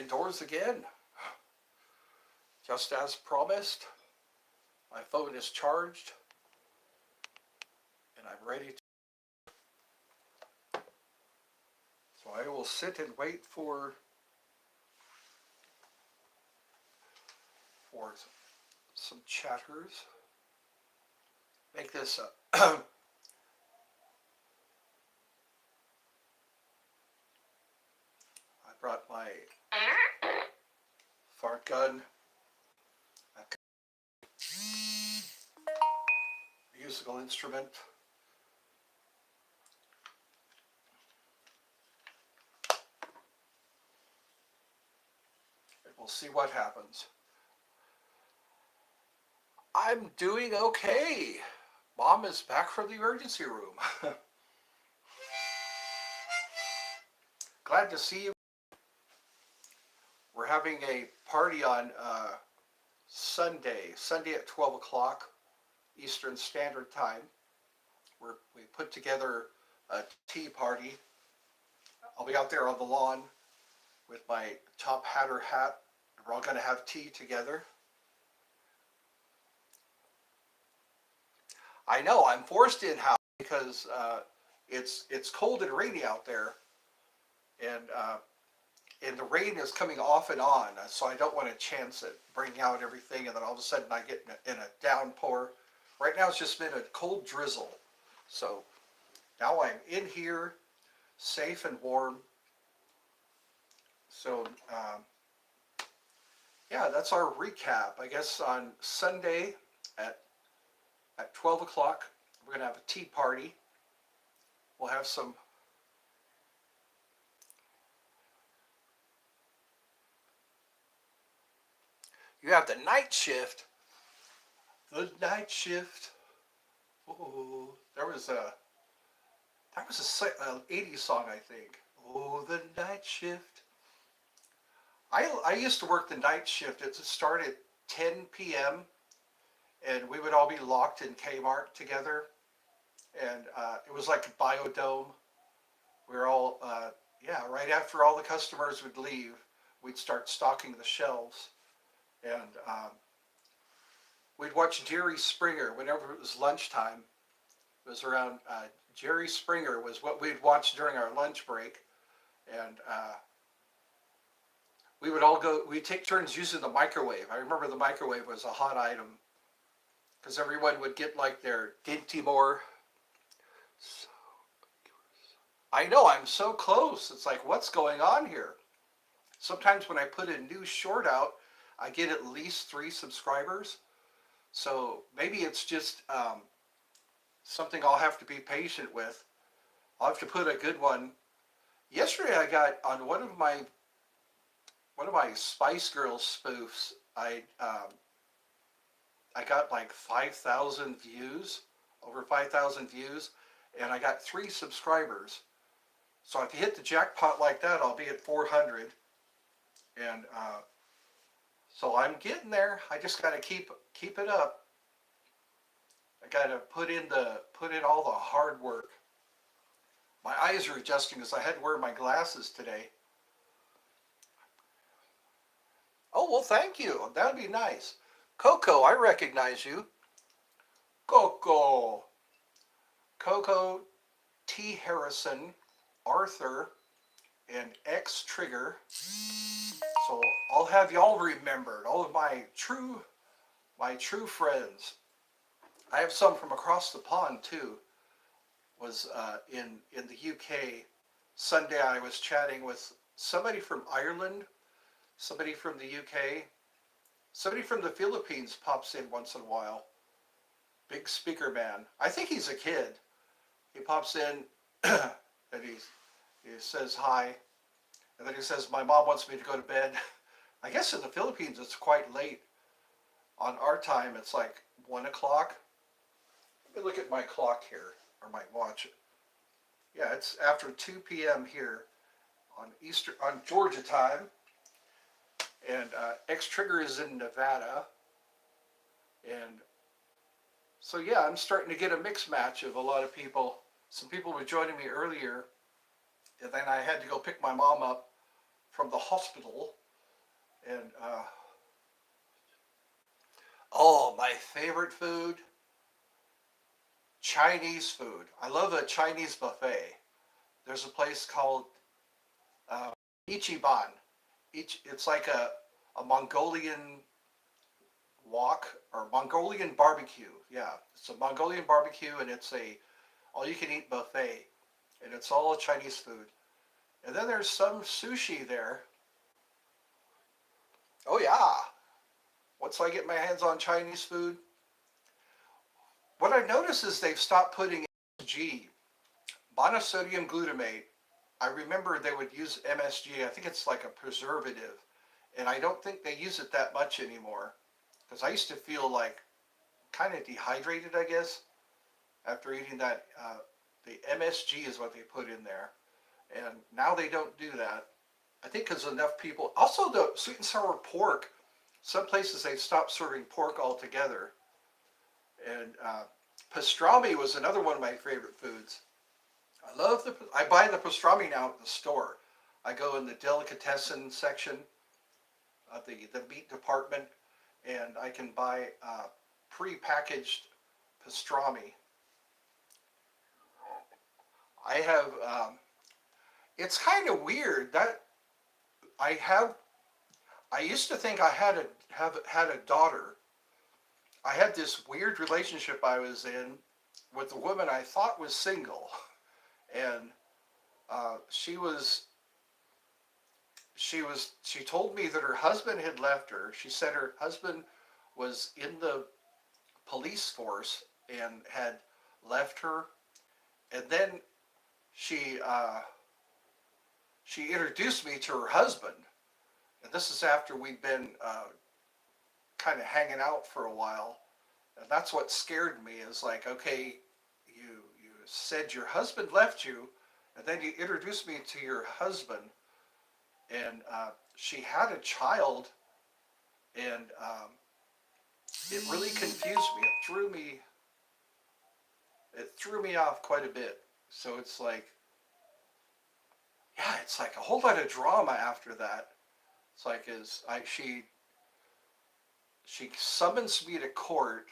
indoors again. Just as promised, my phone is charged and I'm ready to. So I will sit and wait for some chatters. Make this I brought my fart gun, a musical instrument. And we'll see what happens. I'm doing okay. Mom is back from the emergency room. Glad to see you. We're having a party on Sunday at 12 o'clock Eastern Standard Time. We put together a tea party. I'll be out there on the lawn with my top hatter hat. We're all going to have tea together. I know, I'm forced in house because it's cold and rainy out there, and the rain is coming off and on, so I don't want to chance it, bring out everything, and then all of a sudden I get in a downpour. Right now it's just been a cold drizzle, so now I'm in here, safe and warm. So yeah, that's our recap. I guess on Sunday at 12 o'clock, we're going to have a tea party. We'll have some. You have the night shift. The night shift. Oh, that was a 80s song, I think. Oh, the night shift. I used to work the night shift. It started at 10 p.m. and we would all be locked in Kmart together, and it was like a biodome. We were all, yeah, right after all the customers would leave, we'd start stocking the shelves, and we'd watch Jerry Springer whenever it was lunchtime. It was around Jerry Springer was what we'd watch during our lunch break, and we'd take turns using the microwave. I remember the microwave was a hot item because everyone would get like their Dinty-Moore. So, I know, I'm so close. It's like, what's going on here? Sometimes when I put a new short out, I get at least 3 subscribers. So maybe it's just something I'll have to be patient with. I'll have to put a good one. Yesterday I got on one of my Spice Girls spoofs. I got like 5,000 views, over 5,000 views, and I got 3 subscribers. So if you hit the jackpot like that, I'll be at 400. And so I'm getting there. I just got to keep it up. I got to put in all the hard work. My eyes are adjusting because I had to wear my glasses today. Oh, well, thank you. That would be nice. Coco, I recognize you. Coco. Coco, T. Harrison, Arthur, and X Trigger. So I'll have y'all remembered. All of my true friends. I have some from across the pond too. Was in the UK. Sunday I was chatting with somebody from Ireland, somebody from the UK, somebody from the Philippines pops in once in a while. Big speaker man. I think he's a kid. He pops in and he says hi, and then he says, my mom wants me to go to bed. I guess in the Philippines it's quite late. On our time it's like 1 o'clock. Let me look at my clock here, or my watch. Yeah, it's after 2 p.m. here on Georgia time. And X Trigger is in Nevada. And so yeah, I'm starting to get a mixed match of a lot of people. Some people were joining me earlier, and then I had to go pick my mom up from the hospital. And oh, my favorite food, Chinese food. I love a Chinese buffet. There's a place called uh, Ichiban. It's like a Mongolian wok or Mongolian barbecue. Yeah, it's a Mongolian barbecue, and it's a all you can eat buffet, and it's all Chinese food. And then there's some sushi there. Oh yeah. Once I get my hands on Chinese food, what I notice is they've stopped putting MSG, monosodium glutamate. I remember they would use MSG. I think it's like a preservative, and I don't think they use it that much anymore. Because I used to feel like kind of dehydrated, I guess, after eating that. The MSG is what they put in there, and now they don't do that. I think because enough people. Also, the sweet and sour pork. Some places they've stopped serving pork altogether, and pastrami was another one of my favorite foods. I love the. I buy the pastrami now at the store. I go in the delicatessen section of the meat department, and I can buy pre-packaged pastrami. I have. It's kind of weird that I have. I used to think I had a daughter. I had this weird relationship I was in with a woman I thought was single, and she told me that her husband had left her. She said her husband was in the police force and had left her, and then she she introduced me to her husband, and this is after we'd been kind of hanging out for a while, and that's what scared me. Is like, okay, you said your husband left you, and then you introduced me to your husband, and she had a child, and it really confused me. It threw me off quite a bit. So it's like, yeah, it's like a whole lot of drama after that. It's like is I she summons me to court,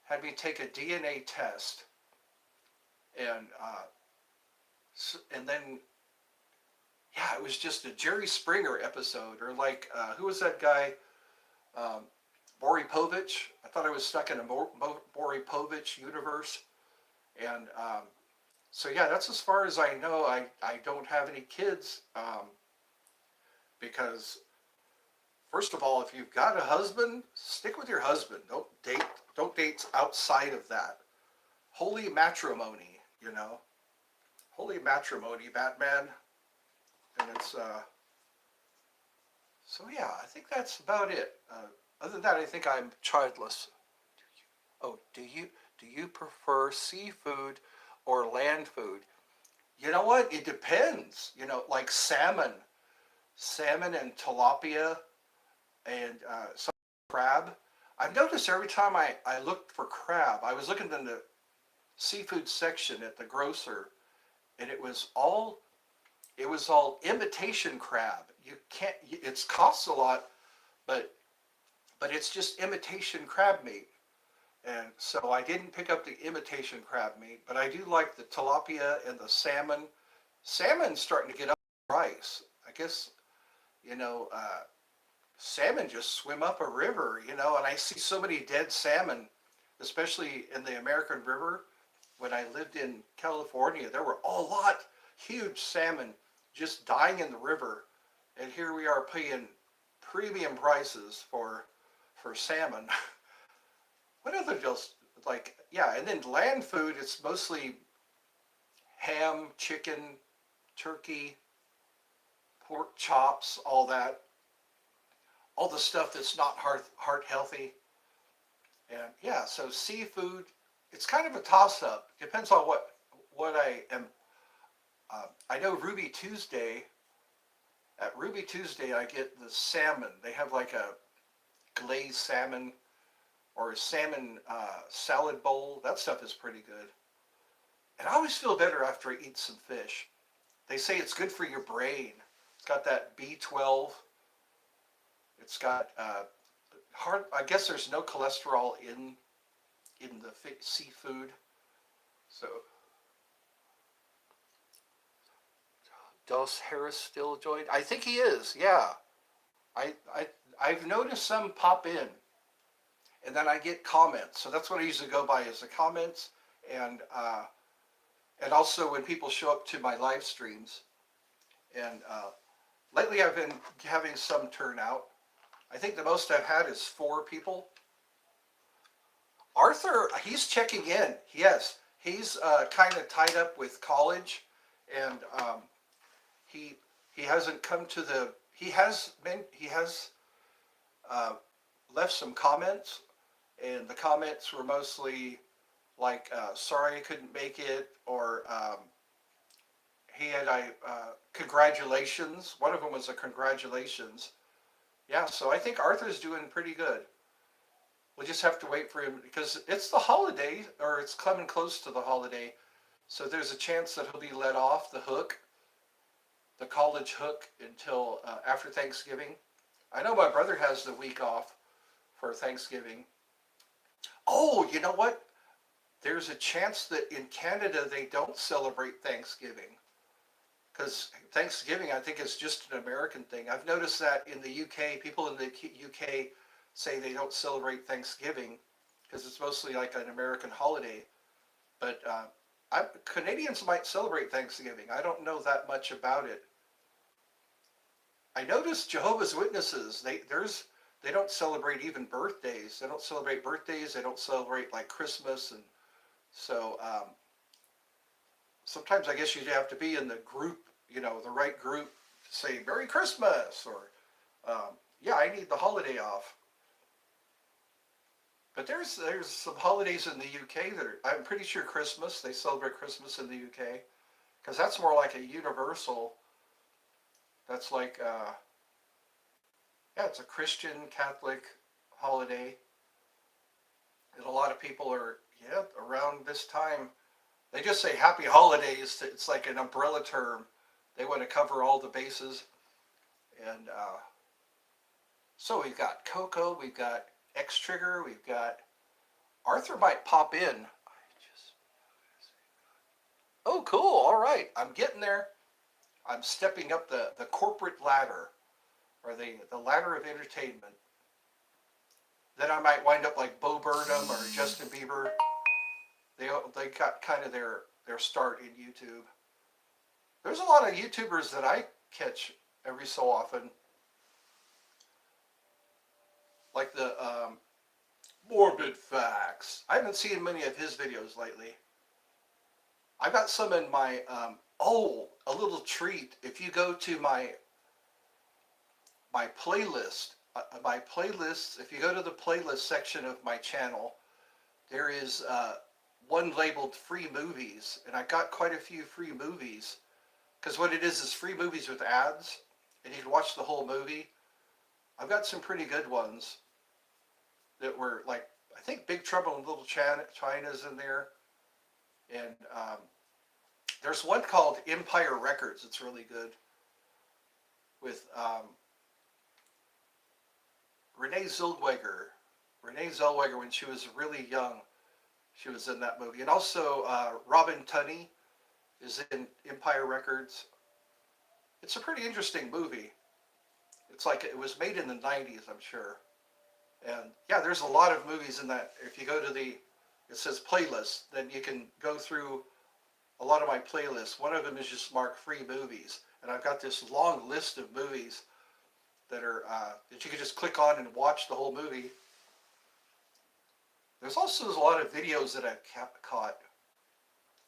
had me take a DNA test, and and then yeah, it was just a Jerry Springer episode, or like who was that guy? Um, Maury Povich. I thought I was stuck in a Maury Povich universe, and so yeah, that's as far as I know. I don't have any kids because first of all, if you've got a husband, stick with your husband. Don't date outside of that. Holy matrimony, you know. Holy matrimony, Batman. And it's so yeah, I think that's about it. Other than that, I think I'm childless. Oh, do you prefer seafood or land food? You know what? It depends. You know, like salmon and tilapia and some crab. I've noticed every time I looked for crab, I was looking in the seafood section at the grocer, and it was all imitation crab. You can't. It's costs a lot, but it's just imitation crab meat. And so I didn't pick up the imitation crab meat, but I do like the tilapia and the salmon. Salmon's starting to get up in price. I guess you know salmon just swim up a river, and I see so many dead salmon, especially in the American River. When I lived in California, there were a lot, huge salmon just dying in the river, and here we are paying premium prices for salmon. What other deals like yeah, and then land food, it's mostly ham, chicken, turkey, pork chops, all the stuff that's not heart healthy. And yeah, so seafood, it's kind of a toss up. Depends on what I am. I know Ruby Tuesday. At Ruby Tuesday, I get the salmon. They have like a glazed salmon or a salmon salad bowl. That stuff is pretty good. And I always feel better after I eat some fish. They say it's good for your brain. It's got that B12. It's got hard. I guess there's no cholesterol in the seafood. So Dos Harris still joined? I think he is. Yeah, I I I've noticed some pop in, and then I get comments. So that's what I usually go by is the comments, and uh, and also when people show up to my live streams. And lately I've been having some turnout. I think the most I've had is 4 people. Arthur, he's checking in. Yes, he's kind of tied up with college, and he he hasn't come to the. He has uh, left some comments, and the comments were mostly like, "Sorry I couldn't make it," or he had congratulations. One of them was a congratulations. Yeah, so I think Arthur's doing pretty good. We'll just have to wait for him because it's the holiday, or it's coming close to the holiday. So there's a chance that he'll be let off the hook, the college hook, until after Thanksgiving. I know my brother has the week off for Thanksgiving. Oh, you know what? There's a chance that in Canada they don't celebrate Thanksgiving because Thanksgiving, I think, is just an American thing. I've noticed that in the UK, people in the UK say they don't celebrate Thanksgiving because it's mostly like an American holiday. But Canadians might celebrate Thanksgiving. I don't know that much about it. I noticed Jehovah's Witnesses. They don't celebrate even birthdays. They don't celebrate birthdays. They don't celebrate like Christmas, and so sometimes I guess you have to be in the group, the right group to say Merry Christmas or yeah, I need the holiday off. But there's some holidays in the UK that I'm pretty sure Christmas. They celebrate Christmas in the UK because that's more like a universal. That's like yeah, it's a Christian Catholic holiday, and a lot of people are yeah around this time. They just say Happy Holidays. It's like an umbrella term. They want to cover all the bases, and so we've got Coco, we've got X Trigger, we've got Arthur might pop in. Oh, cool. All right. I'm getting there. I'm stepping up the corporate ladder or the ladder of entertainment. Then I might wind up like Bo Burnham or Justin Bieber. They got kind of their start in YouTube. There's a lot of YouTubers that I catch every so often, like the Morbid Facts. I haven't seen many of his videos lately. I've got some in my oh, a little treat. If you go to my playlist, my playlists. If you go to the playlist section of my channel, there is one labeled free movies, and I got quite a few free movies because what it is free movies with ads, and you can watch the whole movie. I've got some pretty good ones that were like I think Big Trouble in Little China's in there, and there's one called Empire Records. It's really good with Renee Zellweger. Renee Zellweger when she was really young, she was in that movie, and also Robin Tunney is in Empire Records. It's a pretty interesting movie. It's like it was made in the '90s, I'm sure. And yeah, there's a lot of movies in that. If you go to it says playlist, then you can go through a lot of my playlists. One of them is just marked free movies, and I've got this long list of movies that are that you can just click on and watch the whole movie. There's also a lot of videos that I've caught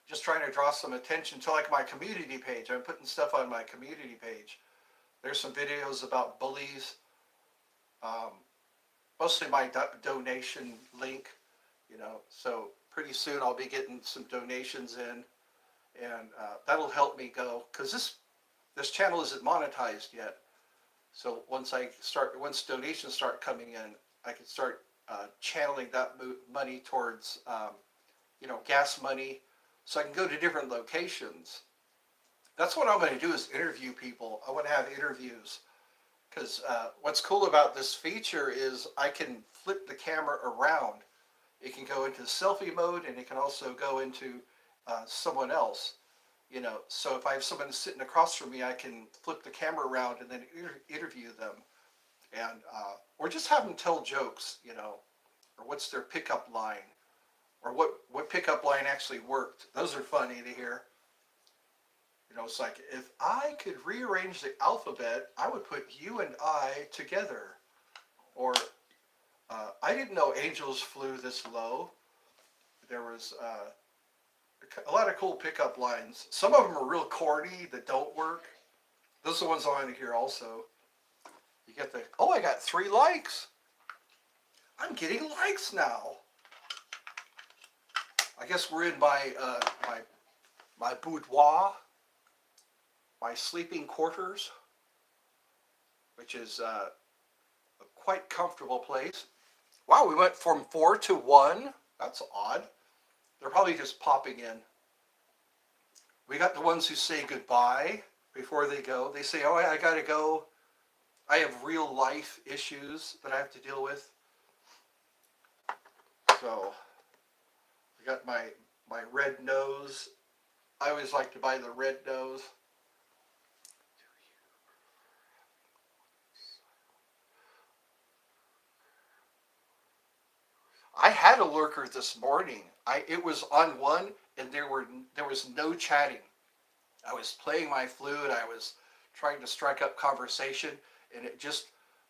just trying to draw some attention to like my community page. I'm putting stuff on my community page. There's some videos about bullies, um, mostly my donation link, so pretty soon I'll be getting some donations in, and that'll help me go because this channel isn't monetized yet. So once donations start coming in, I can start channeling that money towards gas money, so I can go to different locations. That's what I'm going to do is interview people. I want to have interviews Because what's cool about this feature is I can flip the camera around. It can go into selfie mode, and it can also go into someone else. So if I have someone sitting across from me, I can flip the camera around and then interview them, and or just have them tell jokes, or what's their pickup line, or what pickup line actually worked. Those are funny to hear. It's like if I could rearrange the alphabet, I would put you and I together. Or I didn't know angels flew this low. There was a lot of cool pickup lines. Some of them are real corny that don't work. Those are the ones I want to hear also. You get I got 3 likes. I'm getting likes now. I guess we're in my boudoir, my sleeping quarters, which is a quite comfortable place. Wow, we went from 4 to 1. That's odd. They're probably just popping in. We got the ones who say goodbye before they go. They say, I gotta go. I have real life issues that I have to deal with. So I got my red nose. I always like to buy the red nose. I had a lurker this morning. It was on one, and there was no chatting. I was playing my flute. I was trying to strike up conversation, and it just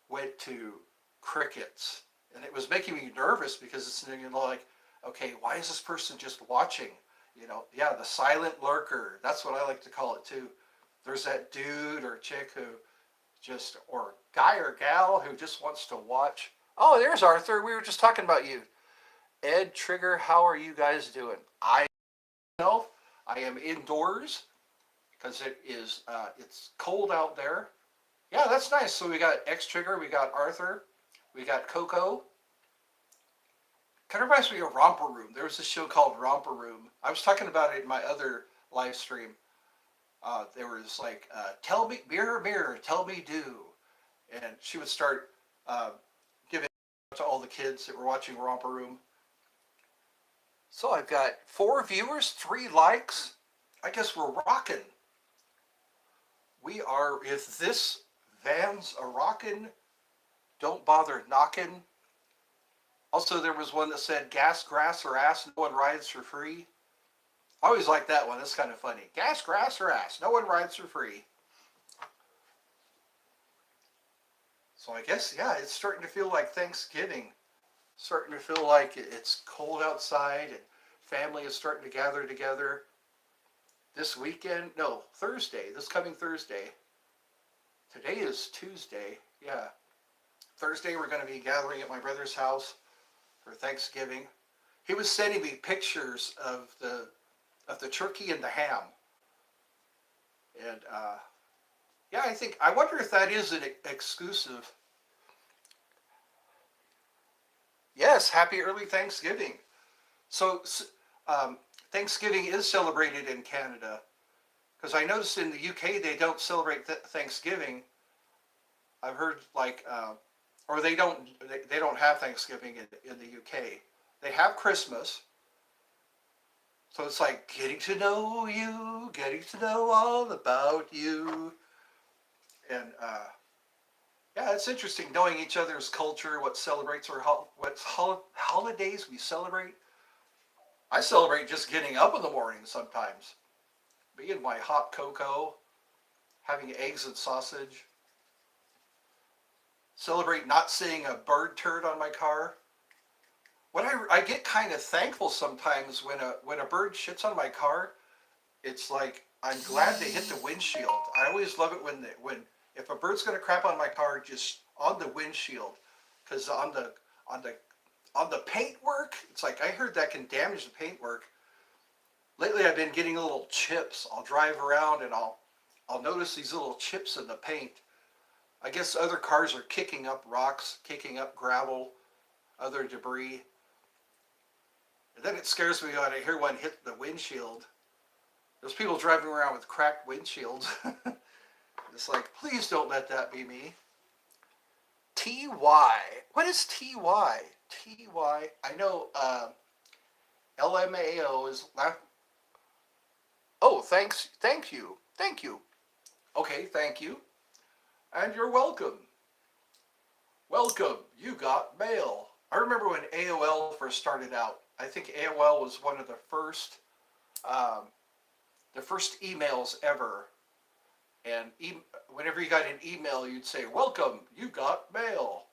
went to crickets, and it was making me nervous because it's like, okay, why is this person just watching? Yeah, the silent lurker. That's what I like to call it too. There's that dude or chick who or guy or gal who just wants to watch. Oh, there's Arthur. We were just talking about you. Ed, Trigger, how are you guys doing? I am indoors because it's cold out there. Yeah, that's nice. So we got X Trigger, we got Arthur, we got Coco. Kind of reminds me of Romper Room. There was a show called Romper Room. I was talking about it in my other live stream. There was like, tell me, mirror, mirror, tell me do. And she would start giving to all the kids that were watching Romper Room. So I've got 4 viewers, 3 likes. I guess we're rocking. We are, if this van's a rockin', don't bother knocking. Also, there was one that said gas, grass, or ass, no one rides for free. I always like that one. That's kind of funny. Gas, grass, or ass, no one rides for free. So I guess, yeah, it's starting to feel like Thanksgiving. Starting to feel like it's cold outside and family is starting to gather together. This weekend, no, Thursday, this coming Thursday. Today is Tuesday, yeah. Thursday we're going to be gathering at my brother's house for Thanksgiving. He was sending me pictures of the turkey and the ham. And yeah, I wonder if that is an exclusive. Yes, happy early Thanksgiving. So Thanksgiving is celebrated in Canada because I noticed in the UK they don't celebrate Thanksgiving. I've heard like, or they don't have Thanksgiving in the UK. They have Christmas. So it's like getting to know you, getting to know all about you, and yeah, it's interesting knowing each other's culture, what celebrates or what holidays we celebrate. I celebrate just getting up in the morning sometimes, being my hot cocoa, having eggs and sausage. Celebrate not seeing a bird turd on my car. I get kind of thankful sometimes when a bird shits on my car. It's like I'm glad they hit the windshield. I always love it when if a bird's gonna crap on my car, just on the windshield, because on the paintwork, it's like I heard that can damage the paintwork. Lately, I've been getting little chips. I'll drive around and I'll notice these little chips in the paint. I guess other cars are kicking up rocks, kicking up gravel, other debris. And then it scares me when I hear one hit the windshield. There's people driving around with cracked windshields. It's like, please don't let that be me. TY. What is TY? TY. I know LMAO is. Oh, thanks. Thank you. Thank you. Okay, thank you. And you're welcome. Welcome. You got mail. I remember when AOL first started out. I think AOL was one of um, the first emails ever. And whenever you got an email, you'd say, "Welcome. You got mail."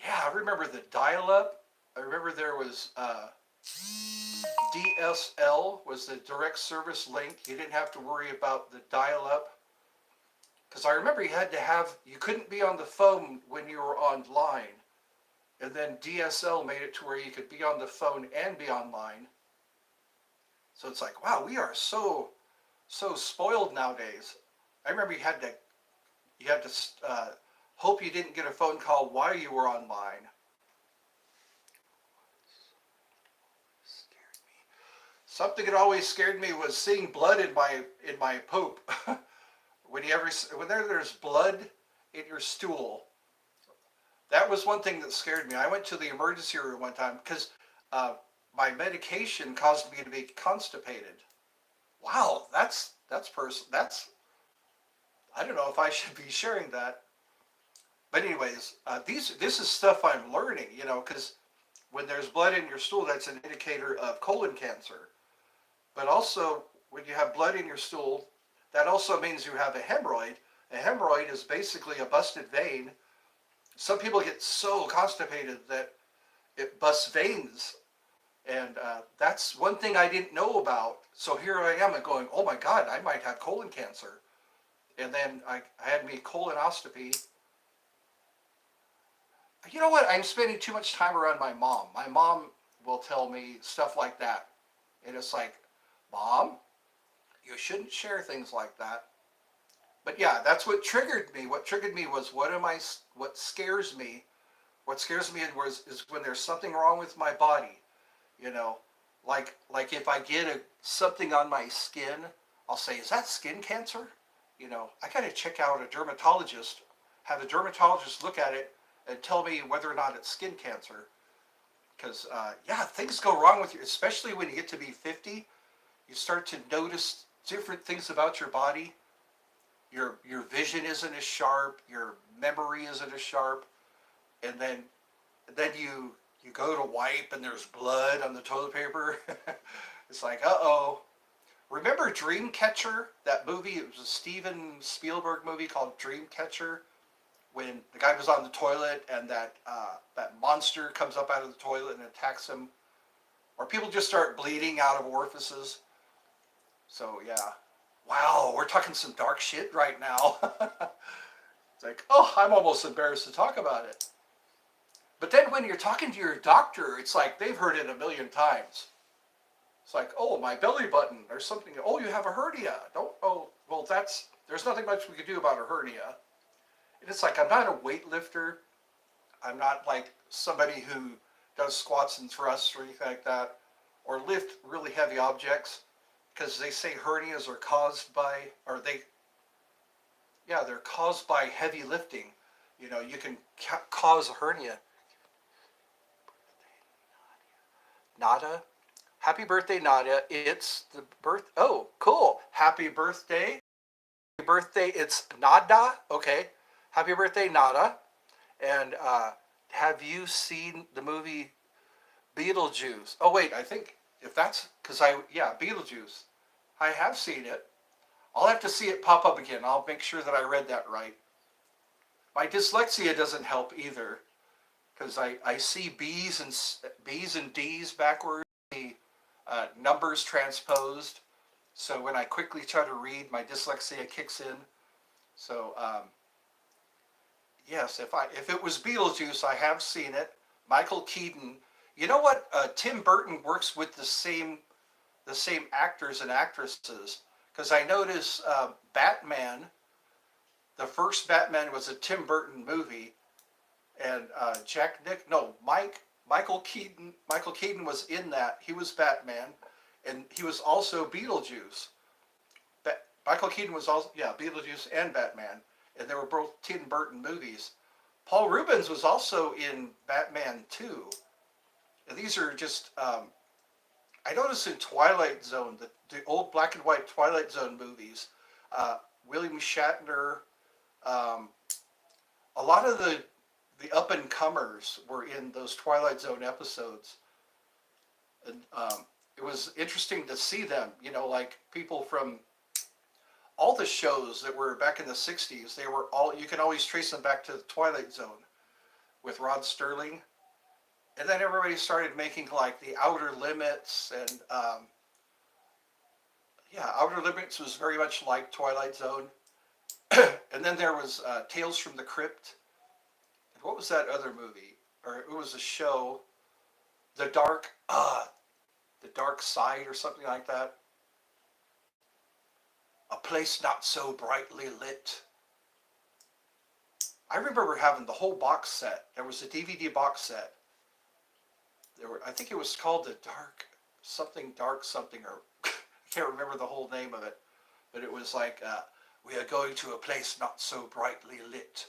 Yeah, I remember the dial-up. I remember there was DSL was the direct service link. You didn't have to worry about the dial-up. Because I remember you couldn't be on the phone when you were online. And then DSL made it to where you could be on the phone and be online. So it's like, wow, we are so spoiled nowadays. I remember you had to hope you didn't get a phone call while you were online. Something that always scared me was seeing blood in my poop. There's blood in your stool, that was one thing that scared me. I went to the emergency room one time because uh, my medication caused me to be constipated. Wow, that's I don't know if I should be sharing that. But anyways, this is stuff I'm learning, because when there's blood in your stool, that's an indicator of colon cancer. But also, when you have blood in your stool, that also means you have a hemorrhoid. A hemorrhoid is basically a busted vein. Some people get so constipated that it busts veins, and that's one thing I didn't know about. So here I am going, oh my God, I might have colon cancer. And then I had me colonoscopy. You know what? I'm spending too much time around my mom. My mom will tell me stuff like that. And it's like, Mom, you shouldn't share things like that. But yeah, that's what triggered me. What triggered me was what scares me. What scares me is when there's something wrong with my body. You know, like if I get something on my skin, I'll say, is that skin cancer? I got to check out a dermatologist, have a dermatologist look at it and tell me whether or not it's skin cancer. Because, yeah, things go wrong with you, especially when you get to be 50. You start to notice different things about your body. Your vision isn't as sharp, your memory isn't as sharp, and then you go to wipe and there's blood on the toilet paper. It's like, uh-oh. Remember Dreamcatcher, that movie? It was a Steven Spielberg movie called Dreamcatcher, when the guy was on the toilet and that monster comes up out of the toilet and attacks him, or people just start bleeding out of orifices. So yeah, wow, we're talking some dark shit right now. It's like, oh, I'm almost embarrassed to talk about it. But then when you're talking to your doctor, it's like they've heard it a million times. It's like, oh, my belly button or something. Oh, you have a hernia. Don't. Oh, well, there's nothing much we could do about a hernia. And it's like, I'm not a weightlifter. I'm not like somebody who does squats and thrusts or anything like that, or lift really heavy objects, because they say hernias are they're caused by heavy lifting. You can cause a hernia. Nada. Happy birthday, Nadia. It's the birth. Oh, cool. Happy birthday. Happy birthday. It's Nada. Okay. Happy birthday, Nada. And have you seen the movie Beetlejuice? Oh, wait. I think if that's because yeah, Beetlejuice. I have seen it. I'll have to see it pop up again. I'll make sure that I read that right. My dyslexia doesn't help either, because I see B's and D's backwards, the numbers transposed. So when I quickly try to read, my dyslexia kicks in. So yes, if it was Beetlejuice, I have seen it. Michael Keaton. You know what? Tim Burton works with the same actors and actresses, because I notice Batman. The first Batman was a Tim Burton movie, and Michael Keaton. Michael Keaton was in that. He was Batman, and he was also Beetlejuice. Michael Keaton was also, yeah, Beetlejuice and Batman. and they were both Tim Burton movies. Paul Rubens was also in Batman 2. And these are just, I noticed in Twilight Zone, the old black and white Twilight Zone movies, uh, William Shatner, um, a lot of the up and comers were in those Twilight Zone episodes, and it was interesting to see them. You know, like people from all the shows that were back in the '60s. They were all, you can always trace them back to the Twilight Zone with Rod Sterling, and then everybody started making like the Outer Limits, and yeah, Outer Limits was very much like Twilight Zone. And then there was Tales from the Crypt. What was that other movie? Or it was a show, The Dark, The Dark Side or something like that. A Place Not So Brightly Lit. I remember having the whole box set. There was a DVD box set. There were, I think it was called The Dark something, or I can't remember the whole name of it. But it was like, we are going to a place not so brightly lit.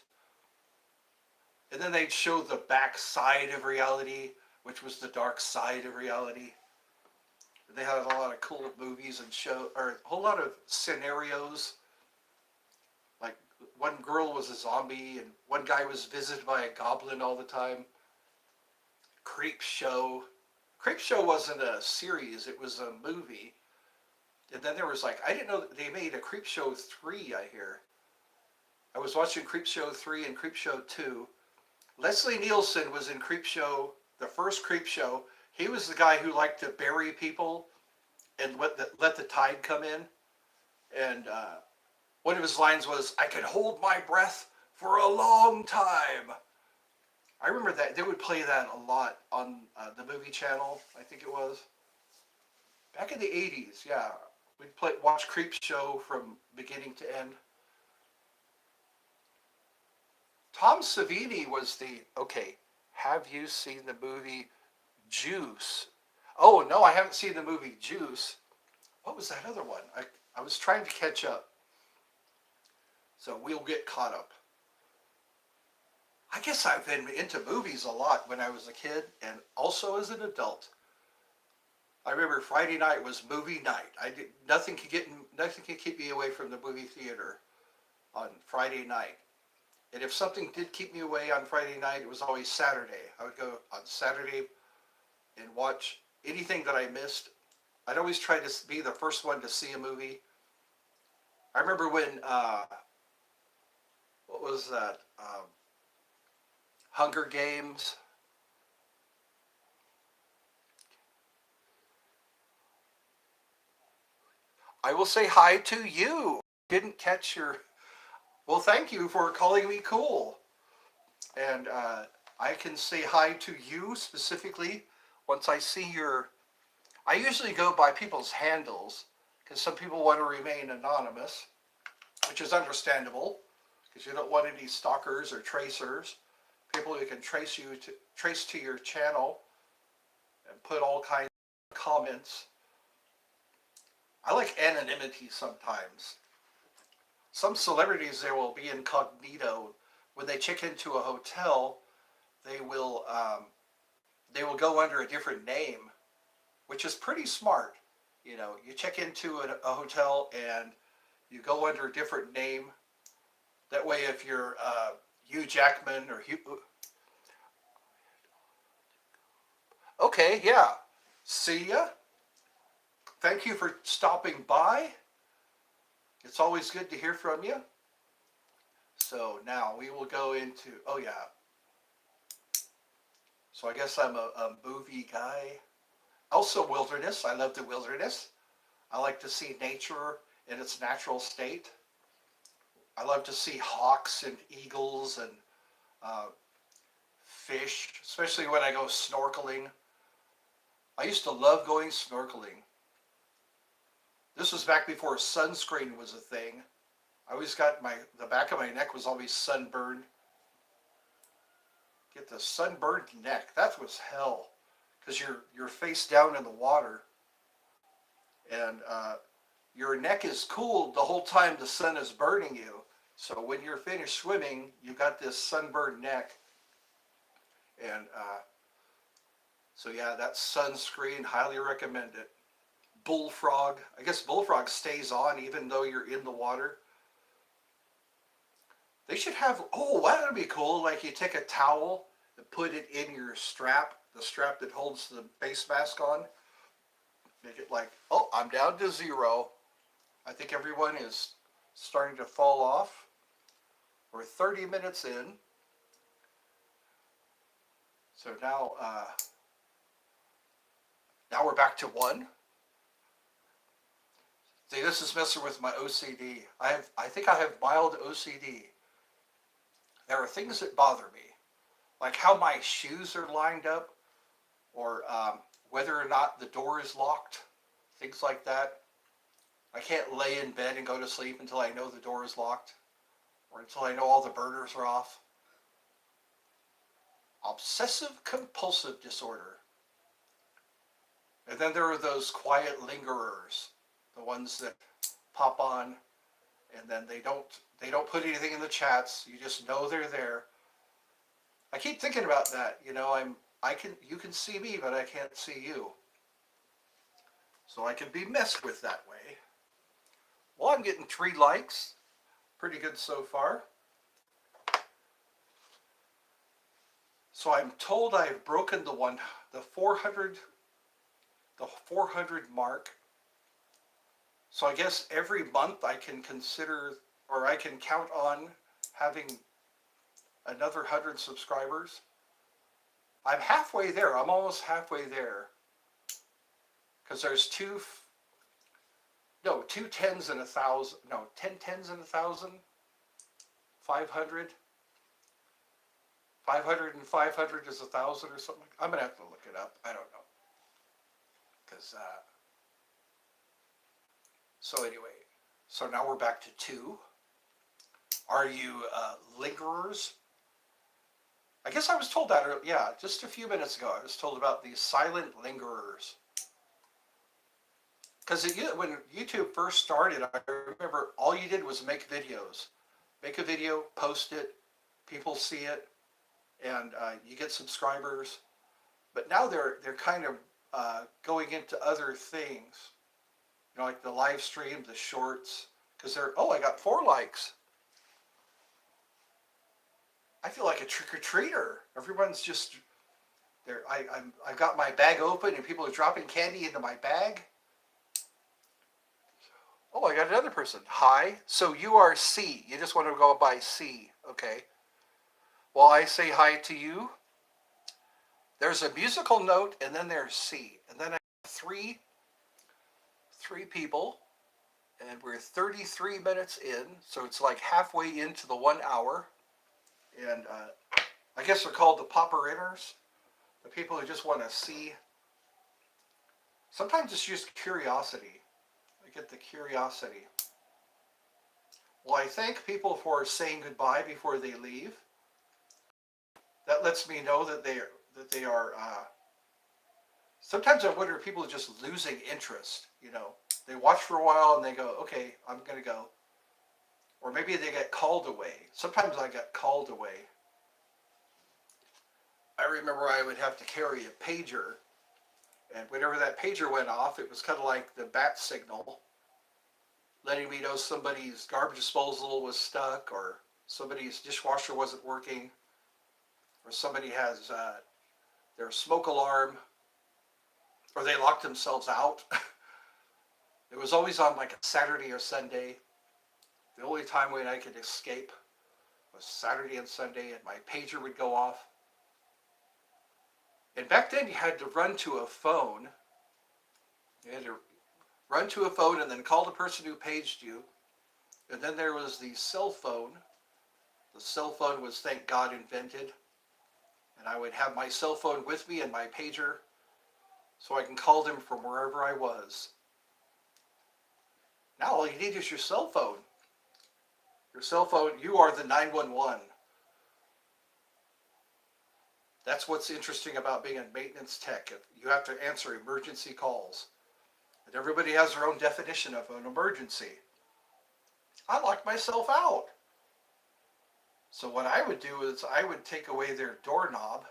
And then they'd show the back side of reality, which was the dark side of reality. They had a lot of cool movies and show, or a whole lot of scenarios. Like one girl was a zombie, and one guy was visited by a goblin all the time. Creep Show. Creep Show wasn't a series; it was a movie. And then there was like, I didn't know that they made a Creep Show 3. I hear. I was watching Creep Show 3 and Creep Show 2. Leslie Nielsen was in Creep Show, the first Creep Show. He was the guy who liked to bury people and let the tide come in. And one of his lines was, "I could hold my breath for a long time." I remember that. They would play that a lot on the movie channel, I think it was. Back in the 80s, yeah. We'd watch Creep Show from beginning to end. Tom Savini was okay, have you seen the movie Juice? Oh, no, I haven't seen the movie Juice. What was that other one? I was trying to catch up. So we'll get caught up. I guess I've been into movies a lot when I was a kid and also as an adult. I remember Friday night was movie night. Nothing could keep me away from the movie theater on Friday night. And if something did keep me away on Friday night, it was always Saturday. I would go on Saturday and watch anything that I missed. I'd always try to be the first one to see a movie. I remember when, what was that? Hunger Games. I will say hi to you. Didn't catch your. Well, thank you for calling me cool. And I can say hi to you specifically once I see your. I usually go by people's handles because some people want to remain anonymous, which is understandable because you don't want any stalkers or tracers, people who can trace to your channel and put all kinds of comments. I like anonymity sometimes. Some celebrities, they will be incognito. When they check into a hotel, they will they will go under a different name, which is pretty smart. You know, you check into a hotel and you go under a different name. That way, if you're Hugh Jackman or Hugh, okay, yeah, see ya. Thank you for stopping by. It's always good to hear from you. So now we will go into, oh yeah. So I guess I'm a movie guy. Also wilderness. I love the wilderness. I like to see nature in its natural state. I love to see hawks and eagles and uh, fish, especially when I go snorkeling. I used to love going snorkeling. This was back before sunscreen was a thing. I always got the back of my neck was always sunburned. Get the sunburned neck. That was hell, because you're face down in the water, and your neck is cooled the whole time the sun is burning you. So when you're finished swimming, you got this sunburned neck, and so yeah, that sunscreen, highly recommend it. Bullfrog, I guess Bullfrog stays on even though you're in the water. They should have, oh, that would be cool. Like you take a towel and put it in your strap, the strap that holds the face mask on. Make it like, oh, I'm down to 0. I think everyone is starting to fall off. We're 30 minutes in. So now we're back to 1. See, this is messing with my OCD. I think I have mild OCD. There are things that bother me, like how my shoes are lined up, or whether or not the door is locked, things like that. I can't lay in bed and go to sleep until I know the door is locked, or until I know all the burners are off. Obsessive compulsive disorder. And then there are those quiet lingerers, the ones that pop on and then they don't put anything in the chats. You just know they're there. I keep thinking about that. You can see me, but I can't see you. So I can be messed with that way. Well, I'm getting 3 likes. Pretty good so far. So I'm told I've broken the 400 mark. So I guess every month I can consider, or I can count on having another 100 subscribers. I'm halfway there. I'm almost halfway there. Because there's 2 tens and 1,000. No, 10 tens and 1,000. 500. 500 and 500 is 1,000 or something. I'm going to have to look it up. I don't know. So anyway, so now we're back to 2. Are you lingerers? I guess I was told that earlier. Yeah, just a few minutes ago I was told about these silent lingerers. Because when YouTube first started, I remember all you did was make videos. Make a video, post it, people see it, and you get subscribers. But now they're kind of going into other things. Like the live stream, the shorts, because I got 4 likes. I feel like a trick-or-treater. Everyone's just there. I've got my bag open and people are dropping candy into my bag. Oh, I got another person. Hi. So you are C. You just want to go by C. Okay. Well, I say hi to you. There's a musical note, and then there's C. And then I have 3 people, and we're 33 minutes in, so it's like halfway into the 1 hour. And I guess they're called the popper-inners, the people who just want to see. Sometimes it's just curiosity. I get the curiosity. Well, I thank people for saying goodbye before they leave. That lets me know that they are. Sometimes I wonder if people are just losing interest. They watch for a while and they go, okay, I'm going to go. Or maybe they get called away. Sometimes I get called away. I remember I would have to carry a pager. And whenever that pager went off, it was kind of like the bat signal, letting me know somebody's garbage disposal was stuck, or somebody's dishwasher wasn't working, or somebody has their smoke alarm, or they locked themselves out. It was always on like a Saturday or Sunday. The only time when I could escape was Saturday and Sunday, and my pager would go off. And back then you had to run to a phone. You had to run to a phone and then call the person who paged you. And then there was the cell phone. The cell phone was, thank God, invented. And I would have my cell phone with me and my pager so I can call them from wherever I was. Now all you need is your cell phone. Your cell phone, you are the 911. That's what's interesting about being a maintenance tech. You have to answer emergency calls. And everybody has their own definition of an emergency. I locked myself out. So what I would do is I would take away their doorknob,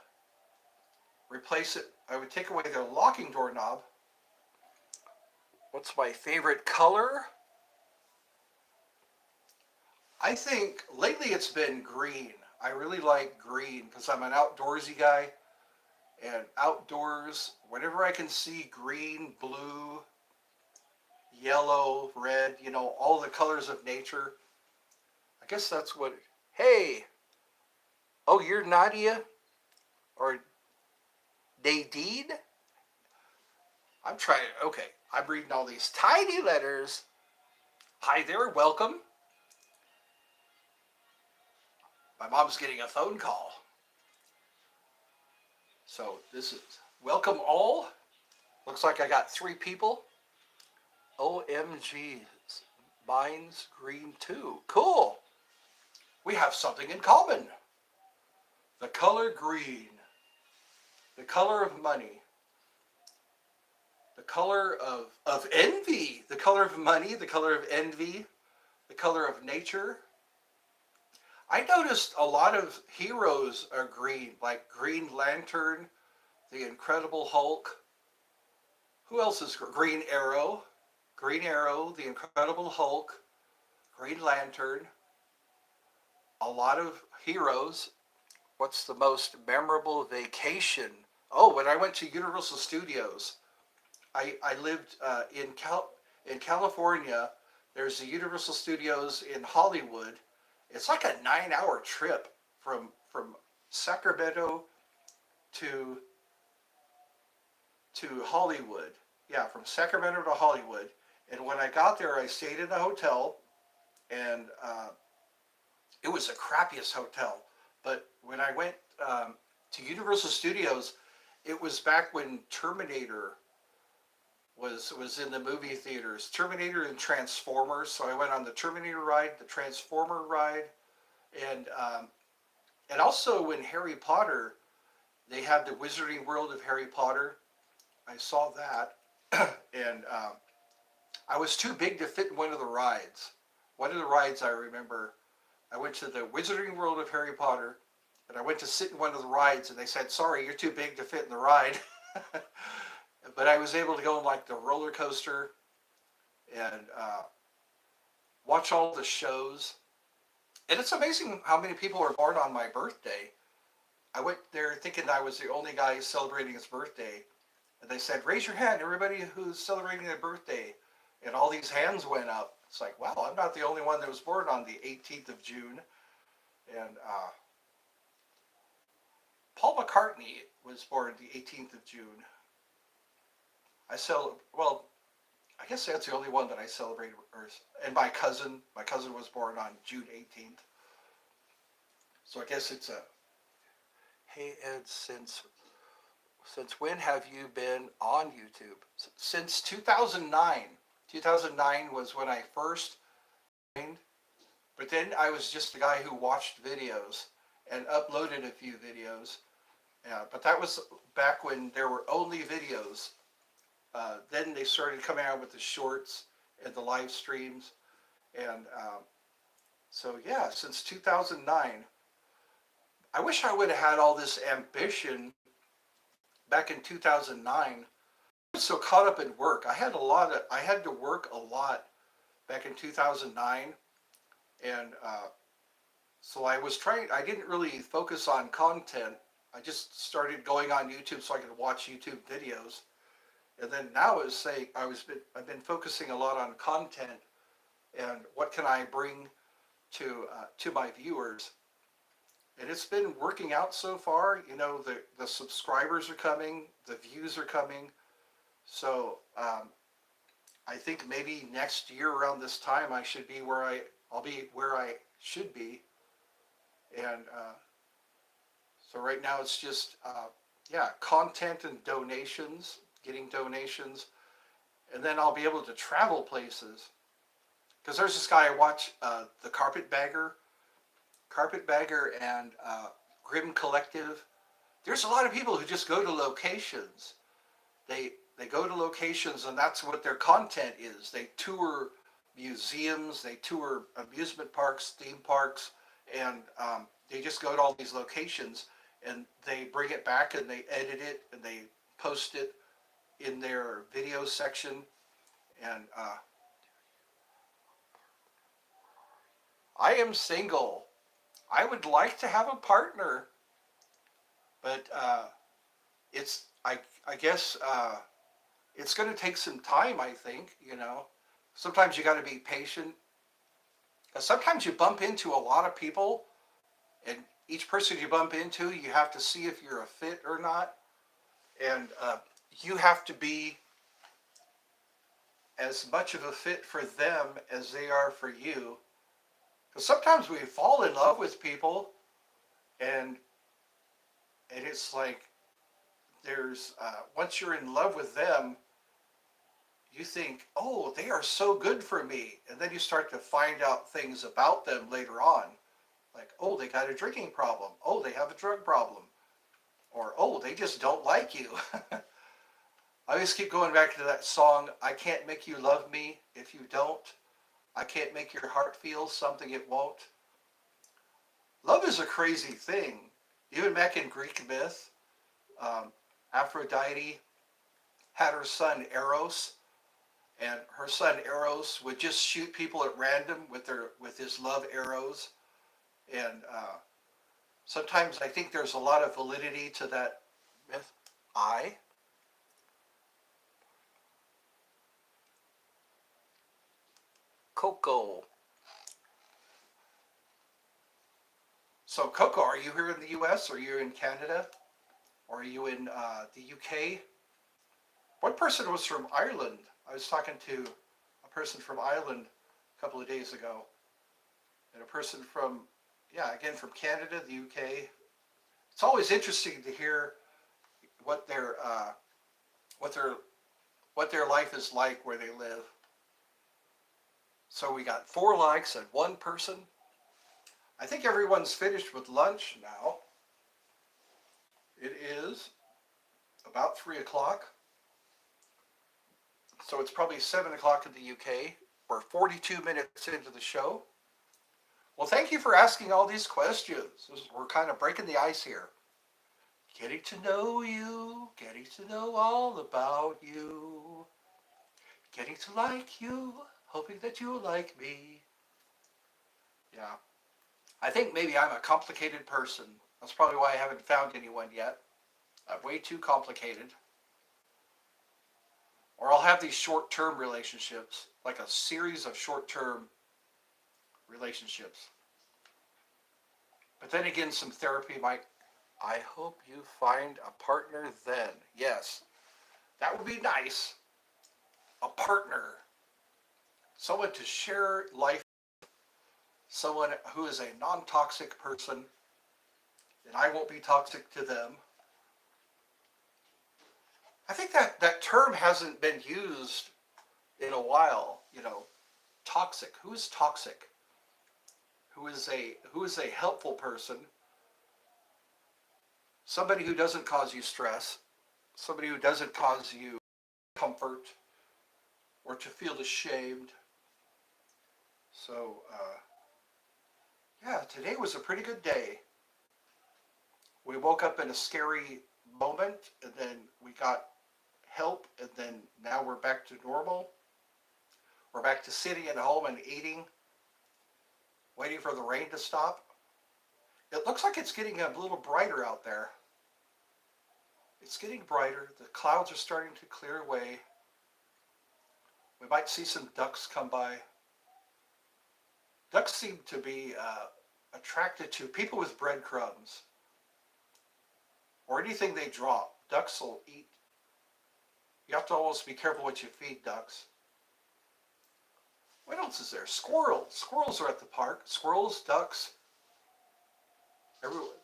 replace it. I would take away their locking doorknob. What's my favorite color? I think lately it's been green. I really like green because I'm an outdoorsy guy. And outdoors, whenever I can see green, blue, yellow, red, all the colors of nature, I guess that's what. Hey, oh, you're Nadia or Nadine? I'm trying. Okay, I'm reading all these tiny letters. Hi there, welcome. My mom's getting a phone call. So this is welcome all. Looks like I got 3 people. OMG, mine's green too. Cool. We have something in common. The color green. The color of money. The color of envy. The color of money. The color of envy. The color of nature. I noticed a lot of heroes are green, like Green Lantern, the Incredible Hulk. Who else is Green Arrow? Green Arrow, the Incredible Hulk, Green Lantern. A lot of heroes. What's the most memorable vacation? Oh, when I went to Universal Studios, I lived in California. There's the Universal Studios in Hollywood. It's like a 9-hour trip from Sacramento to Hollywood. Yeah, from Sacramento to Hollywood. And when I got there, I stayed in a hotel, and it was the crappiest hotel. But when I went to Universal Studios, it was back when Terminator was in the movie theaters. Terminator and Transformers. So I went on the Terminator ride, the Transformer ride, and also when Harry Potter, they had the Wizarding World of Harry Potter. I saw that, and I was too big to fit in one of the rides. One of the rides I remember, I went to the Wizarding World of Harry Potter, and I went to sit in one of the rides, and they said, "Sorry, you're too big to fit in the ride." But I was able to go on like the roller coaster and watch all the shows. And it's amazing how many people are born on my birthday. I went there thinking I was the only guy celebrating his birthday. And they said, "Raise your hand, everybody who's celebrating their birthday." And all these hands went up. It's like, wow, I'm not the only one that was born on the 18th of June. And Paul McCartney was born the 18th of June. Well, I guess that's the only one that I celebrate. And my cousin was born on June 18th. So I guess it's a, hey Ed, since when have you been on YouTube? Since 2009. 2009 was when I first joined, but then I was just a guy who watched videos and uploaded a few videos. But that was back when there were only videos. Then they started coming out with the shorts and the live streams. And so, yeah, since 2009, I wish I would have had all this ambition back in 2009. I was so caught up in work. I had to work a lot back in 2009. And so I didn't really focus on content. I just started going on YouTube so I could watch YouTube videos. And then now I've been focusing a lot on content and what can I bring to my viewers. And it's been working out so far. The subscribers are coming, the views are coming. So I think maybe next year around this time I'll be where I should be. And so right now it's just content and donations, getting donations, and then I'll be able to travel places. Because there's this guy I watch, the Carpetbagger and Grim Collective. There's a lot of people who just go to locations. They go to locations, and that's what their content is. They tour museums, they tour amusement parks, theme parks, and they just go to all these locations and they bring it back and they edit it and they post it in their video section. And I am single. I would like to have a partner, but I guess it's going to take some time. I think sometimes you got to be patient. 'Cause sometimes you bump into a lot of people, and each person you bump into, you have to see if you're a fit or not, and you have to be as much of a fit for them as they are for you. Because sometimes we fall in love with people, and it's like there's once you're in love with them, you think, oh, they are so good for me, and then you start to find out things about them later on, like, oh, they got a drinking problem, oh, they have a drug problem, or oh, they just don't like you. I always keep going back to that song, I can't make you love me if you don't. I can't make your heart feel something it won't. Love is a crazy thing. Even back in Greek myth, um, Aphrodite had her son Eros, and her son Eros would just shoot people at random with his love arrows. And sometimes I think there's a lot of validity to that myth. I Coco. So Coco, are you here in the U.S.? Are you in Canada? Or are you in the UK? One person was from Ireland. I was talking to a person from Ireland a couple of days ago, and a person from, yeah, again from Canada, the UK. It's always interesting to hear what their what their what their life is like where they live. So we got 4 likes and one person. I think everyone's finished with lunch now. It is about 3 o'clock, so it's probably 7 o'clock in the UK. We're 42 minutes into the show. Well, thank you for asking all these questions. We're kind of breaking the ice here. Getting to know you, getting to know all about you, getting to like you, hoping that you'll like me. Yeah, I think maybe I'm a complicated person. That's probably why I haven't found anyone yet. I'm way too complicated. Or I'll have these short term relationships, like a series of short term relationships. But then again, some therapy might. I hope you find a partner then. Yes, that would be nice. A partner. Someone to share life, someone who is a non toxic person, and I won't be toxic to them. I think that term hasn't been used in a while. Toxic. Who is toxic? Who is a helpful person? Somebody who doesn't cause you stress, somebody who doesn't cause you comfort or to feel ashamed. So yeah, today was a pretty good day. We woke up in a scary moment, and then we got help, and then now we're back to normal. We're back to sitting at home and eating, waiting for the rain to stop. It looks like it's getting a little brighter out there. It's getting brighter. The clouds are starting to clear away. We might see some ducks come by. Ducks seem to be attracted to people with breadcrumbs or anything they drop. Ducks will eat. You have to always be careful what you feed ducks. What else is there? Squirrels. Squirrels are at the park. Squirrels, ducks,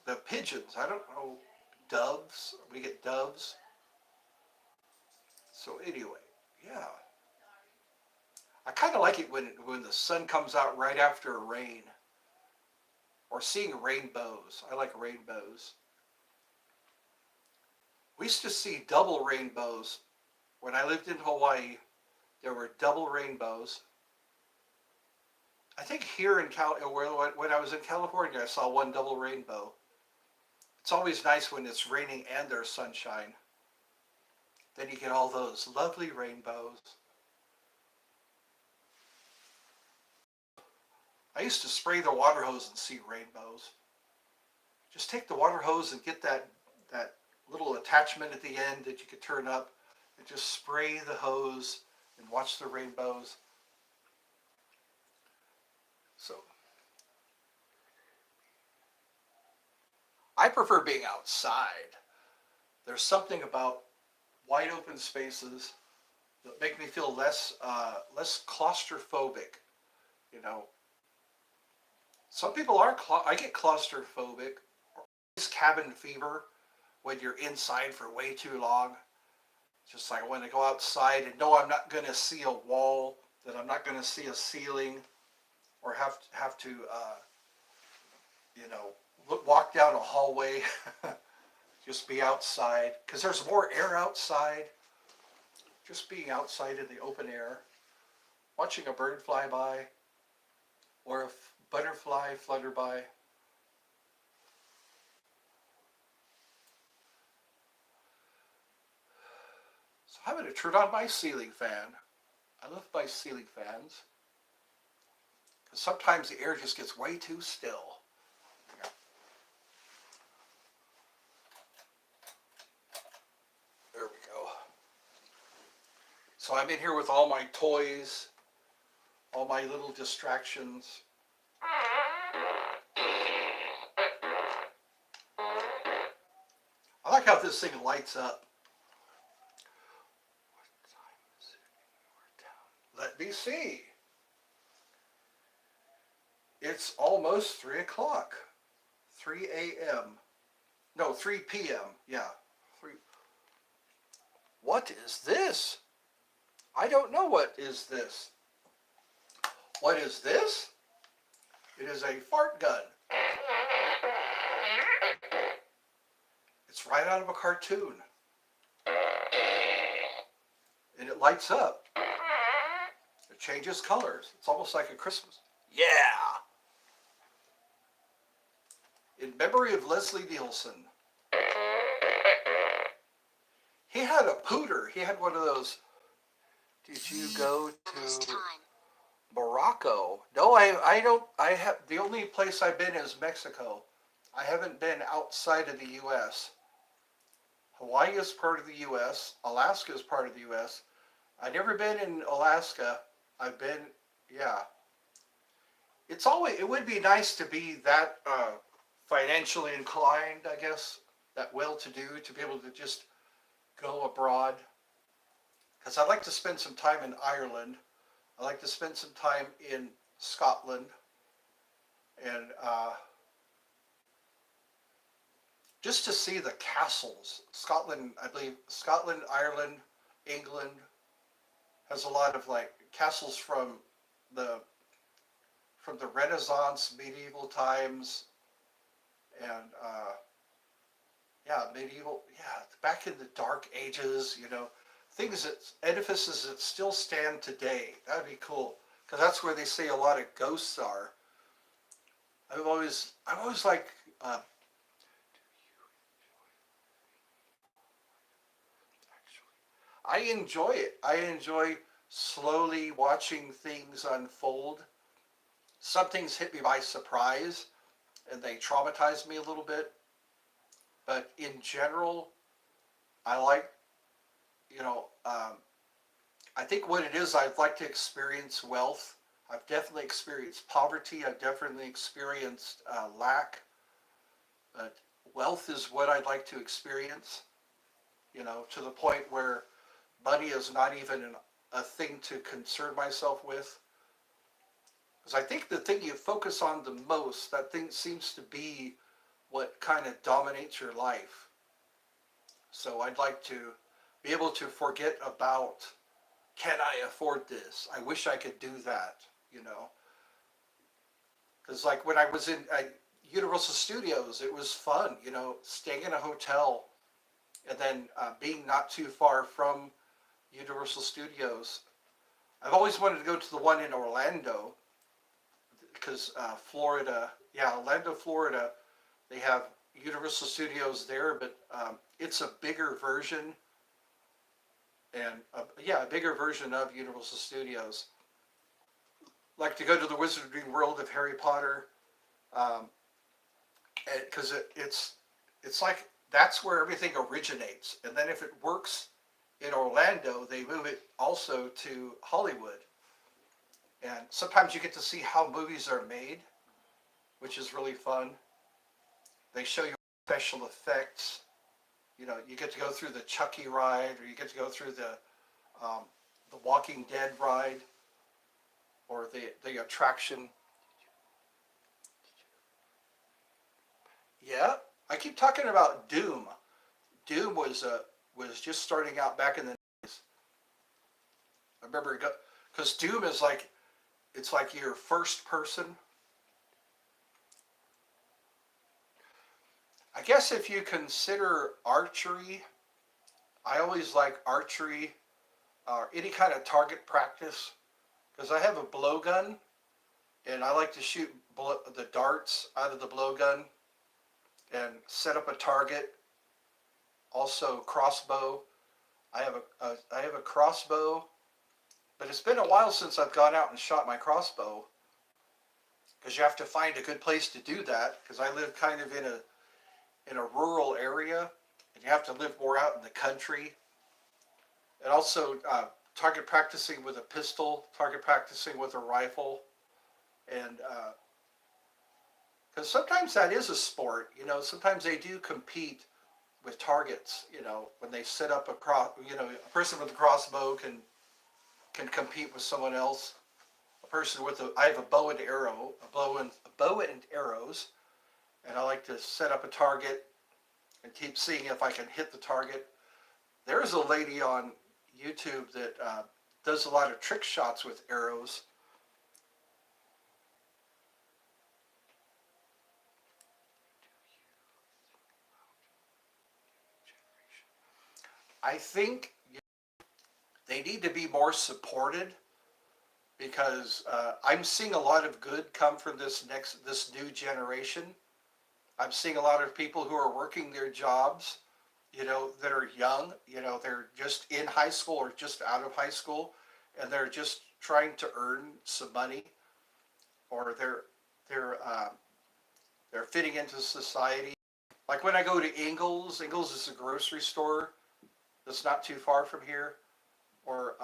the pigeons. I don't know. Doves. We get doves. So anyway, yeah. I kind of like it when the sun comes out right after a rain, or seeing rainbows. I like rainbows. We used to see double rainbows when I lived in Hawaii. There were double rainbows. I think here in when I was in California, I saw one double rainbow. It's always nice when it's raining and there's sunshine. Then you get all those lovely rainbows. I used to spray the water hose and see rainbows. Just take the water hose and get that little attachment at the end that you could turn up and just spray the hose and watch the rainbows. So I prefer being outside. There's something about wide open spaces that make me feel less claustrophobic. You know, some people are. I get claustrophobic. It's cabin fever when you're inside for way too long. Just like I want to go outside and know I'm not going to see a wall, that I'm not going to see a ceiling, or have to you know walk down a hallway. Just be outside because there's more air outside. Just being outside in the open air, watching a bird fly by or a butterfly flutter by. So I'm going to turn on my ceiling fan. I love my ceiling fans because sometimes the air just gets way too still. There we go. So I'm in here with all my toys, all my little distractions. I like how this thing lights up. What time is it? Let me see. It's almost 3 o'clock. 3 a.m. No, 3 p.m. Yeah. 3. What is this? I don't know what is this. What is this? It is a fart gun. It's right out of a cartoon. And it lights up. It changes colors. It's almost like a Christmas. Yeah! In memory of Leslie Nielsen. He had a pooter. He had one of those. Did you go to Morocco? No, I don't. I have the only place I've been is Mexico. I haven't been outside of the U.S. Hawaii is part of the U.S. Alaska is part of the U.S. I've never been in Alaska. I've been, yeah. It would be nice to be that financially inclined, I guess, that well-to-do to be able to just go abroad. Because I'd like to spend some time in Ireland. I'd like to spend some time in Scotland. And just to see the castles. Scotland, I believe, Scotland, Ireland, England has a lot of like castles the from the Renaissance, medieval times, and back in the Dark Ages, things edifices that still stand today. That'd be cool because that's where they say a lot of ghosts are. I've always like. I enjoy it. I enjoy slowly watching things unfold. Some things hit me by surprise and they traumatize me a little bit. But in general, I like, I think what it is, I'd like to experience wealth. I've definitely experienced poverty. I've definitely experienced lack. But wealth is what I'd like to experience, to the point where money is not even a thing to concern myself with. Because I think the thing you focus on the most, that thing seems to be what kind of dominates your life. So I'd like to be able to forget about, can I afford this? I wish I could do that, Because like when I was in Universal Studios, it was fun, staying in a hotel and then being not too far from Universal Studios. I've always wanted to go to the one in Orlando. because Florida, yeah, Orlando, Florida, they have Universal Studios there, but it's a bigger version, and yeah, a bigger version of Universal Studios. Like to go to the Wizarding World of Harry Potter, because it's like that's where everything originates, and then if it works in Orlando, they move it also to Hollywood, and sometimes you get to see how movies are made, which is really fun. They show you special effects. You know, you get to go through the Chucky ride, or you get to go through the Walking Dead ride, or the attraction. Yeah, I keep talking about Doom. Doom was just starting out back in the. I remember because Doom is like it's like your first person. I guess if you consider archery, I always like archery or any kind of target practice because I have a blowgun and I like to shoot the darts out of the blowgun and set up a target. Also crossbow. I have a crossbow, but it's been a while since I've gone out and shot my crossbow because you have to find a good place to do that because I live kind of in a rural area and you have to live more out in the country. And also target practicing with a pistol, target practicing with a rifle, and because sometimes that is a sport. You know, sometimes they do compete with targets. You know, when they set up a cross, you know, a person with a crossbow can compete with someone else. A person with I have a bow and arrow, a bow and arrows, and I like to set up a target and keep seeing if I can hit the target. There's a lady on YouTube that does a lot of trick shots with arrows. I think they need to be more supported because I'm seeing a lot of good come from this new generation. I'm seeing a lot of people who are working their jobs, you know, that are young. You know, they're just in high school or just out of high school, and they're just trying to earn some money, or they're they're fitting into society. Like when I go to Ingles, Ingles is a grocery store that's not too far from here, or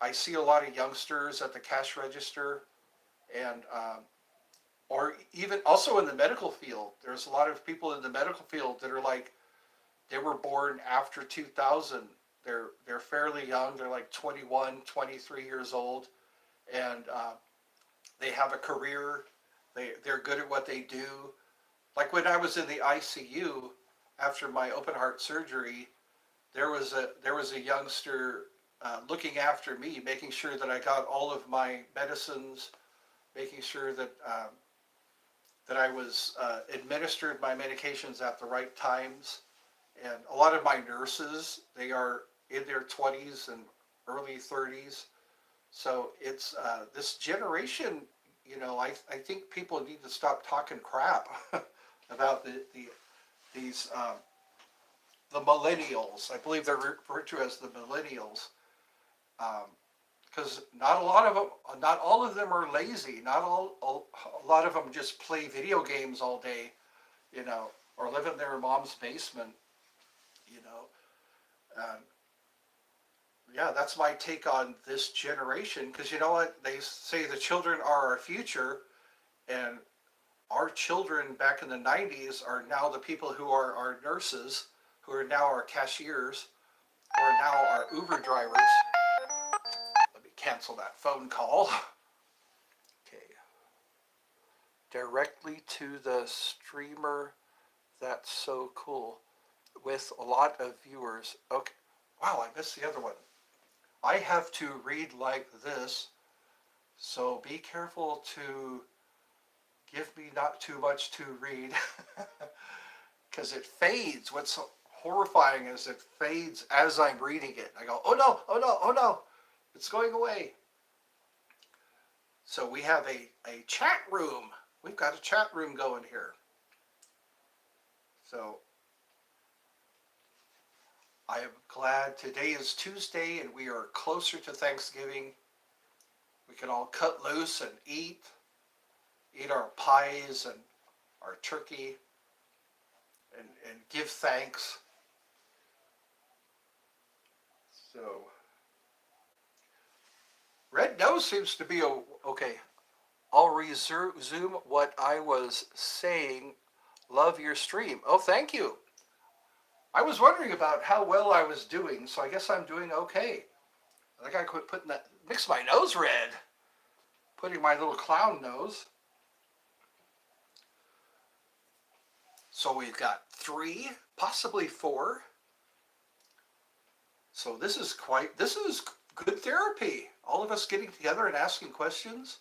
I see a lot of youngsters at the cash register, and or even also in the medical field. There's a lot of people in the medical field that are like they were born after 2000. They're fairly young. They're like 21, 23 years old, and they have a career. They're good at what they do. Like when I was in the ICU after my open heart surgery, there was a youngster looking after me, making sure that I got all of my medicines, making sure that I was administered my medications at the right times. And a lot of my nurses, they are in their 20s and early 30s. So it's this generation, you know, I think people need to stop talking crap about these the millennials. I believe they're referred to as the millennials, because not all of them are lazy. Not a lot of them just play video games all day, you know, or live in their mom's basement, you know. Um, yeah, that's my take on this generation. Because you know what they say, the children are our future, and our children back in the 90s are now the people who are our nurses, who are now our cashiers, who are now our Uber drivers. Let me cancel that phone call. Okay. Directly to the streamer. That's so cool. With a lot of viewers. Okay. Wow, I missed the other one. I have to read like this, so be careful to give me not too much to read because it fades. What's horrifying is it fades as I'm reading it. I go, oh no, oh no, oh no, it's going away. So we have a chat room. We've got a chat room going here. So I am glad today is Tuesday and we are closer to Thanksgiving. We can all cut loose and eat our pies and our turkey and give thanks. So Red Nose seems to be okay. I'll resume what I was saying. Love your stream. Oh, thank you. I was wondering about how well I was doing, so I guess I'm doing okay. I think I quit putting that, makes my nose red. Putting my little clown nose. So we've got 3, possibly 4. So this is good therapy. All of us getting together and asking questions,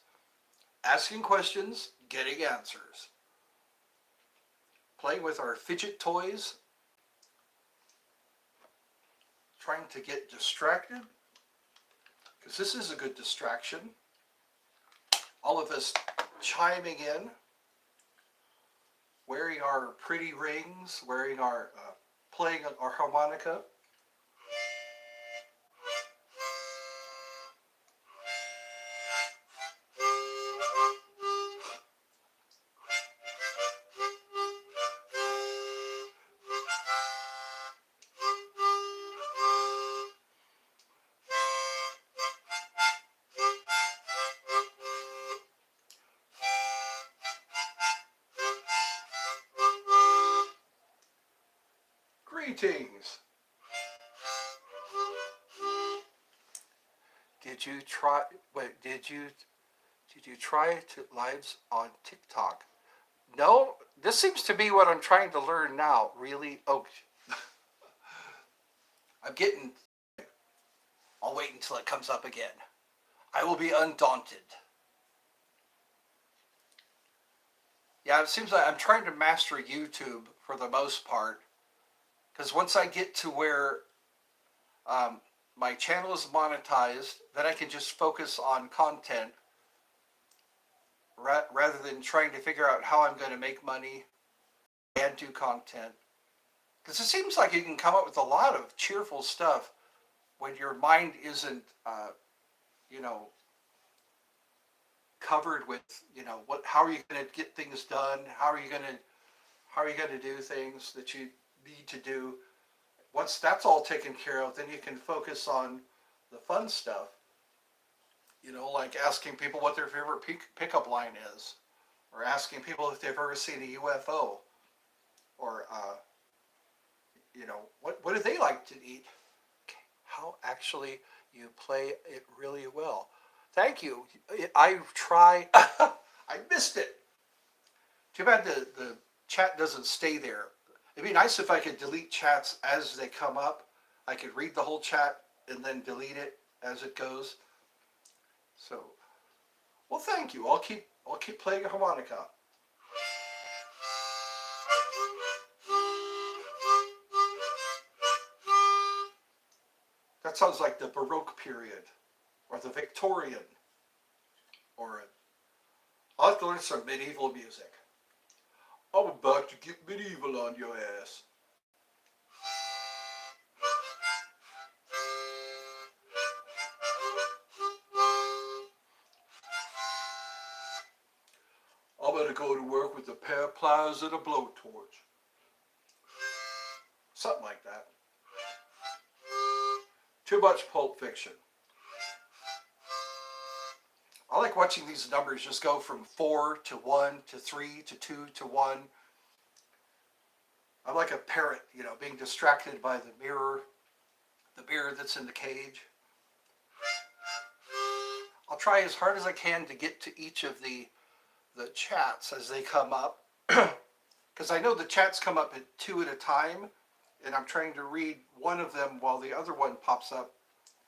getting answers. Playing with our fidget toys, trying to get distracted, because this is a good distraction. All of us chiming in, wearing our pretty rings, playing our harmonica. Greetings. Did you try? Wait, did you try to lives on TikTok? No, this seems to be what I'm trying to learn now. Really? Oh, I'm getting. I'll wait until it comes up again. I will be undaunted. Yeah, it seems like I'm trying to master YouTube for the most part. Because once I get to where my channel is monetized, then I can just focus on content rather than trying to figure out how I'm going to make money and do content. Because it seems like you can come up with a lot of cheerful stuff when your mind isn't, you know, covered with, how are you going to get things done? How are you going to do things that you need to do? Once that's all taken care of, then you can focus on the fun stuff. Like asking people what their favorite pickup line is, or asking people if they've ever seen a UFO, or what do they like to eat? Okay. How actually you play it really well. Thank you. I try. I missed it. Too bad the chat doesn't stay there. It'd be nice if I could delete chats as they come up. I could read the whole chat and then delete it as it goes. So, well, thank you. I'll keep playing a harmonica. That sounds like the Baroque period, or the Victorian, or I'll have to learn some medieval music. I'm about to get medieval on your ass. I'm going to go to work with a pair of pliers and a blowtorch. Something like that. Too much Pulp Fiction. I like watching these numbers just go from 4 to 1 to 3 to 2 to 1. I'm like a parrot, being distracted by the mirror that's in the cage. I'll try as hard as I can to get to each of the chats as they come up. Because I know the chats come up at 2 at a time, and I'm trying to read one of them while the other one pops up.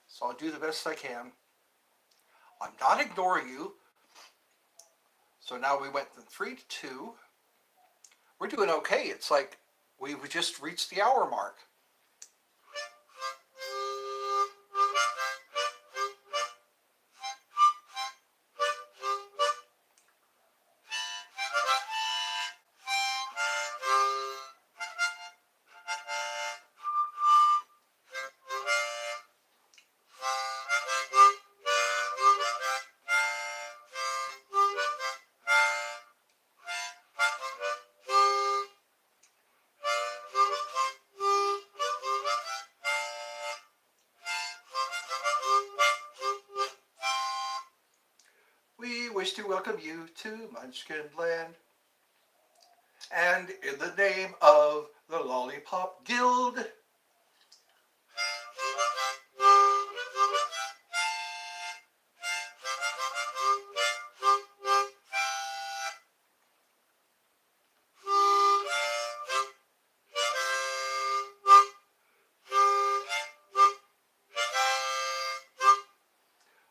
So I'll do the best I can. I'm not ignoring you. So now we went from 3 to 2. We're doing okay. It's like we've just reached the hour mark. We wish to welcome you to Munchkin Land. And in the name of the Lollipop Guild,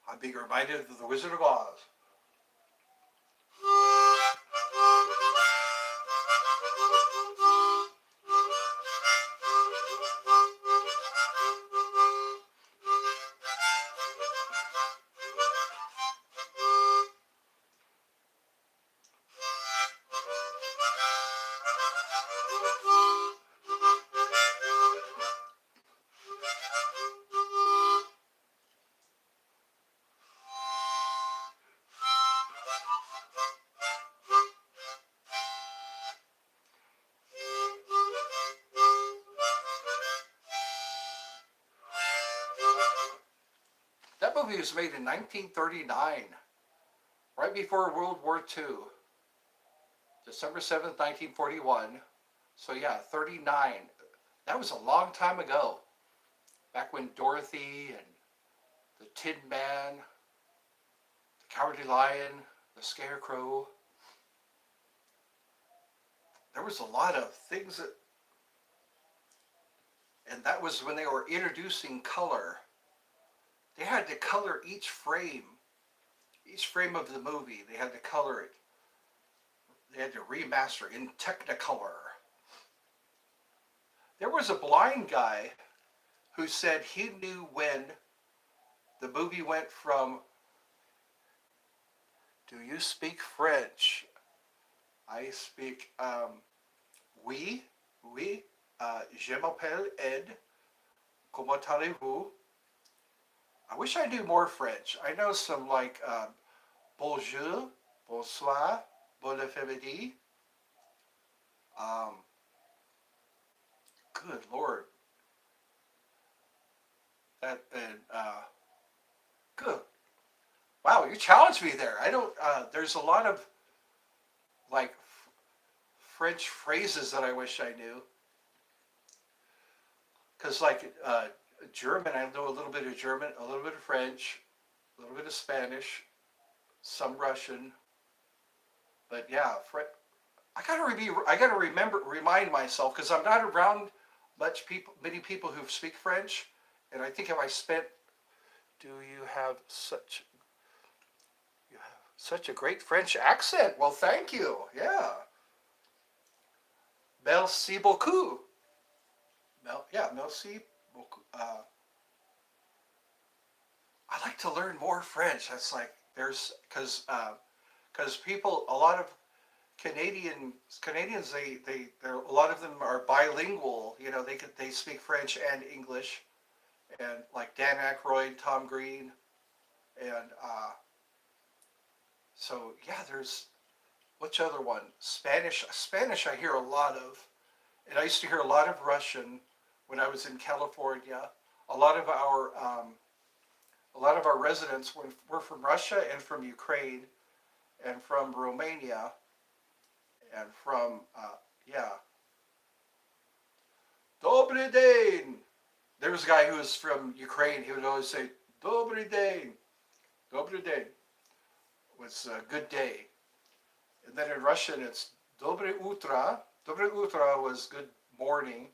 I'm being reminded of the Wizard of Oz. That movie was made in 1939, right before World War II, December 7th, 1941. So yeah, 39. That was a long time ago. Back when Dorothy and the Tin Man, the Cowardly Lion, the Scarecrow, there was a lot of things that, and that was when they were introducing color. They had to color each frame of the movie. They had to color it. They had to remaster in Technicolor. There was a blind guy who said he knew when the movie went from, do you speak French? I speak, oui, oui, je m'appelle Ed, comment allez-vous? I wish I knew more French. I know some like bonjour, bonsoir, bon après-midi. Good Lord. And good. Wow, you challenged me there. I don't, there's a lot of like French phrases that I wish I knew. Because like German, I know a little bit of German, a little bit of French, a little bit of Spanish, some Russian. But yeah, I gotta remind myself because I'm not around many people who speak French, and I think if I spent, do you have such a great French accent? Well, thank you. Yeah, merci beaucoup. Merci beaucoup. I'd like to learn more French. That's like there's because people, a lot of Canadians, a lot of them are bilingual. You know, they speak French and English, and like Dan Aykroyd, Tom Green, and so yeah, there's which other one? Spanish. Spanish I hear a lot of, and I used to hear a lot of Russian when I was in California. A lot of our residents were from Russia and from Ukraine and from Romania and from yeah. Dobry den. There was a guy who was from Ukraine. He would always say Dobry den. Dobry den was a good day. And then in Russian it's Dobry utra. Dobry utra was good morning.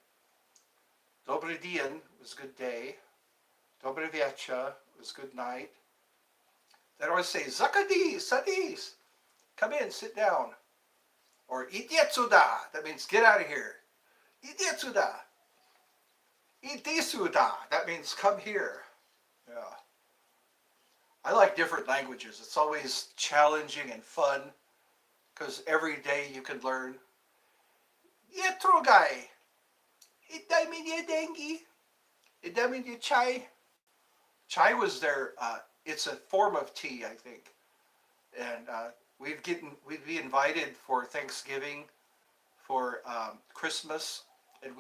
Dobry dien was good day. Dobry вечер was good night. They'd always say Zakadi, sadis. Come in, sit down. Or idiot suda. That means get out of here. Idiot suda. Iti suda. That means come here. Yeah. I like different languages. It's always challenging and fun because every day you can learn. Yetrogai. Idai dengi. Idai chai. Chai was their. It's a form of tea, I think, and we'd be invited for Thanksgiving, for Christmas, and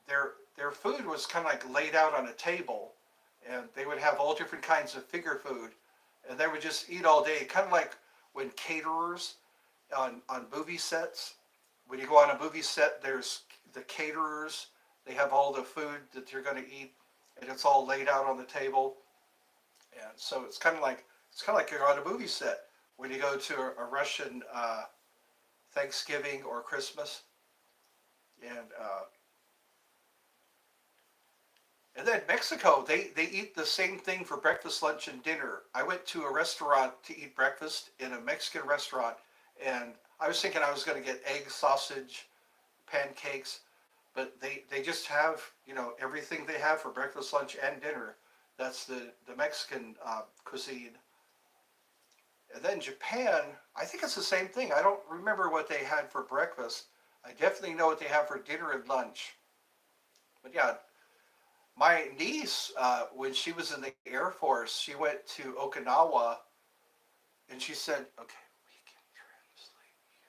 their food was kind of like laid out on a table, and they would have all different kinds of finger food, and they would just eat all day, kind of like when caterers on movie sets. When you go on a movie set, there's the caterers. They have all the food that you're going to eat, and it's all laid out on the table. And so it's kind of like you're on a movie set when you go to a Russian Thanksgiving or Christmas, and and then Mexico, they eat the same thing for breakfast, lunch, and dinner. I went to a restaurant to eat breakfast in a Mexican restaurant, and I was thinking I was going to get egg, sausage, pancakes, but they just have everything they have for breakfast, lunch, and dinner. That's the Mexican cuisine. And then Japan, I think it's the same thing. I don't remember what they had for breakfast. I definitely know what they have for dinner and lunch. But yeah, my niece, when she was in the Air Force, she went to Okinawa and she said, "Okay, we can translate you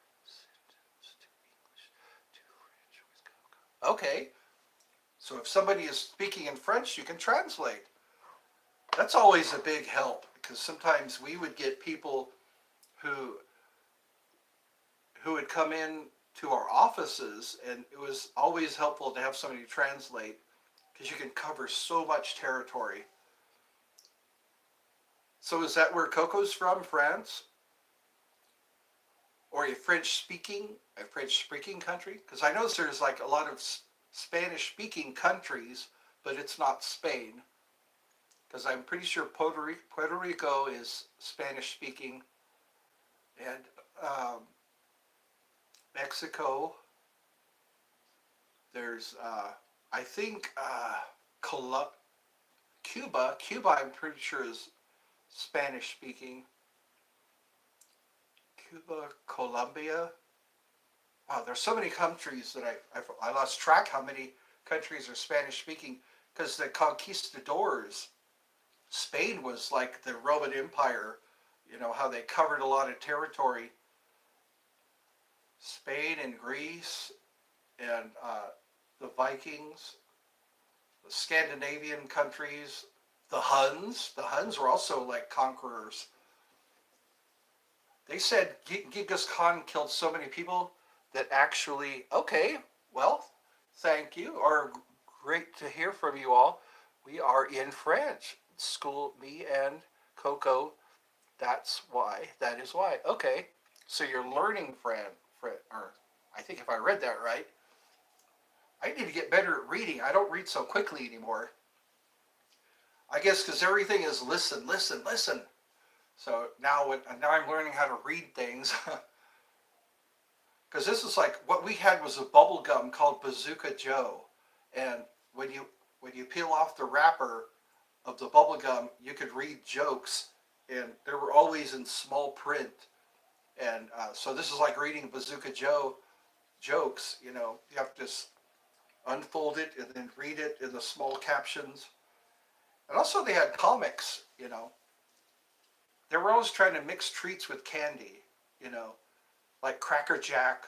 any sentence to English to French with Coco." Okay, so if somebody is speaking in French, you can translate. That's always a big help because sometimes we would get people who who would come in to our offices, and it was always helpful to have somebody translate because you can cover so much territory. So is that where Coco's from, France, or a French speaking country? Because I know there's like a lot of Spanish speaking countries, but it's not Spain. Because I'm pretty sure Puerto Rico is Spanish speaking, and um, Mexico. There's I think Cuba. Cuba, I'm pretty sure is Spanish speaking. Cuba, Colombia. Wow, there's so many countries that I lost track how many countries are Spanish speaking because the conquistadors, Spain was like the Roman Empire, how they covered a lot of territory. Spain and Greece and the Vikings, the Scandinavian countries, the Huns. The Huns were also like conquerors. They said Genghis Khan killed so many people that actually, okay, well, thank you, or great to hear from you all. We are in French. School, me and Coco, that is why. Okay, so you're learning French, or I think if I read that right, I need to get better at reading. I don't read so quickly anymore. I guess because everything is listen, listen, listen. So now I'm learning how to read things. Because this is like what we had was a bubble gum called Bazooka Joe, and when you when you peel off the wrapper of the bubble gum, you could read jokes, and they were always in small print. And so this is like reading Bazooka Joe jokes. You have to just unfold it and then read it in the small captions. And also they had comics. They were always trying to mix treats with candy. You know, like Cracker Jack.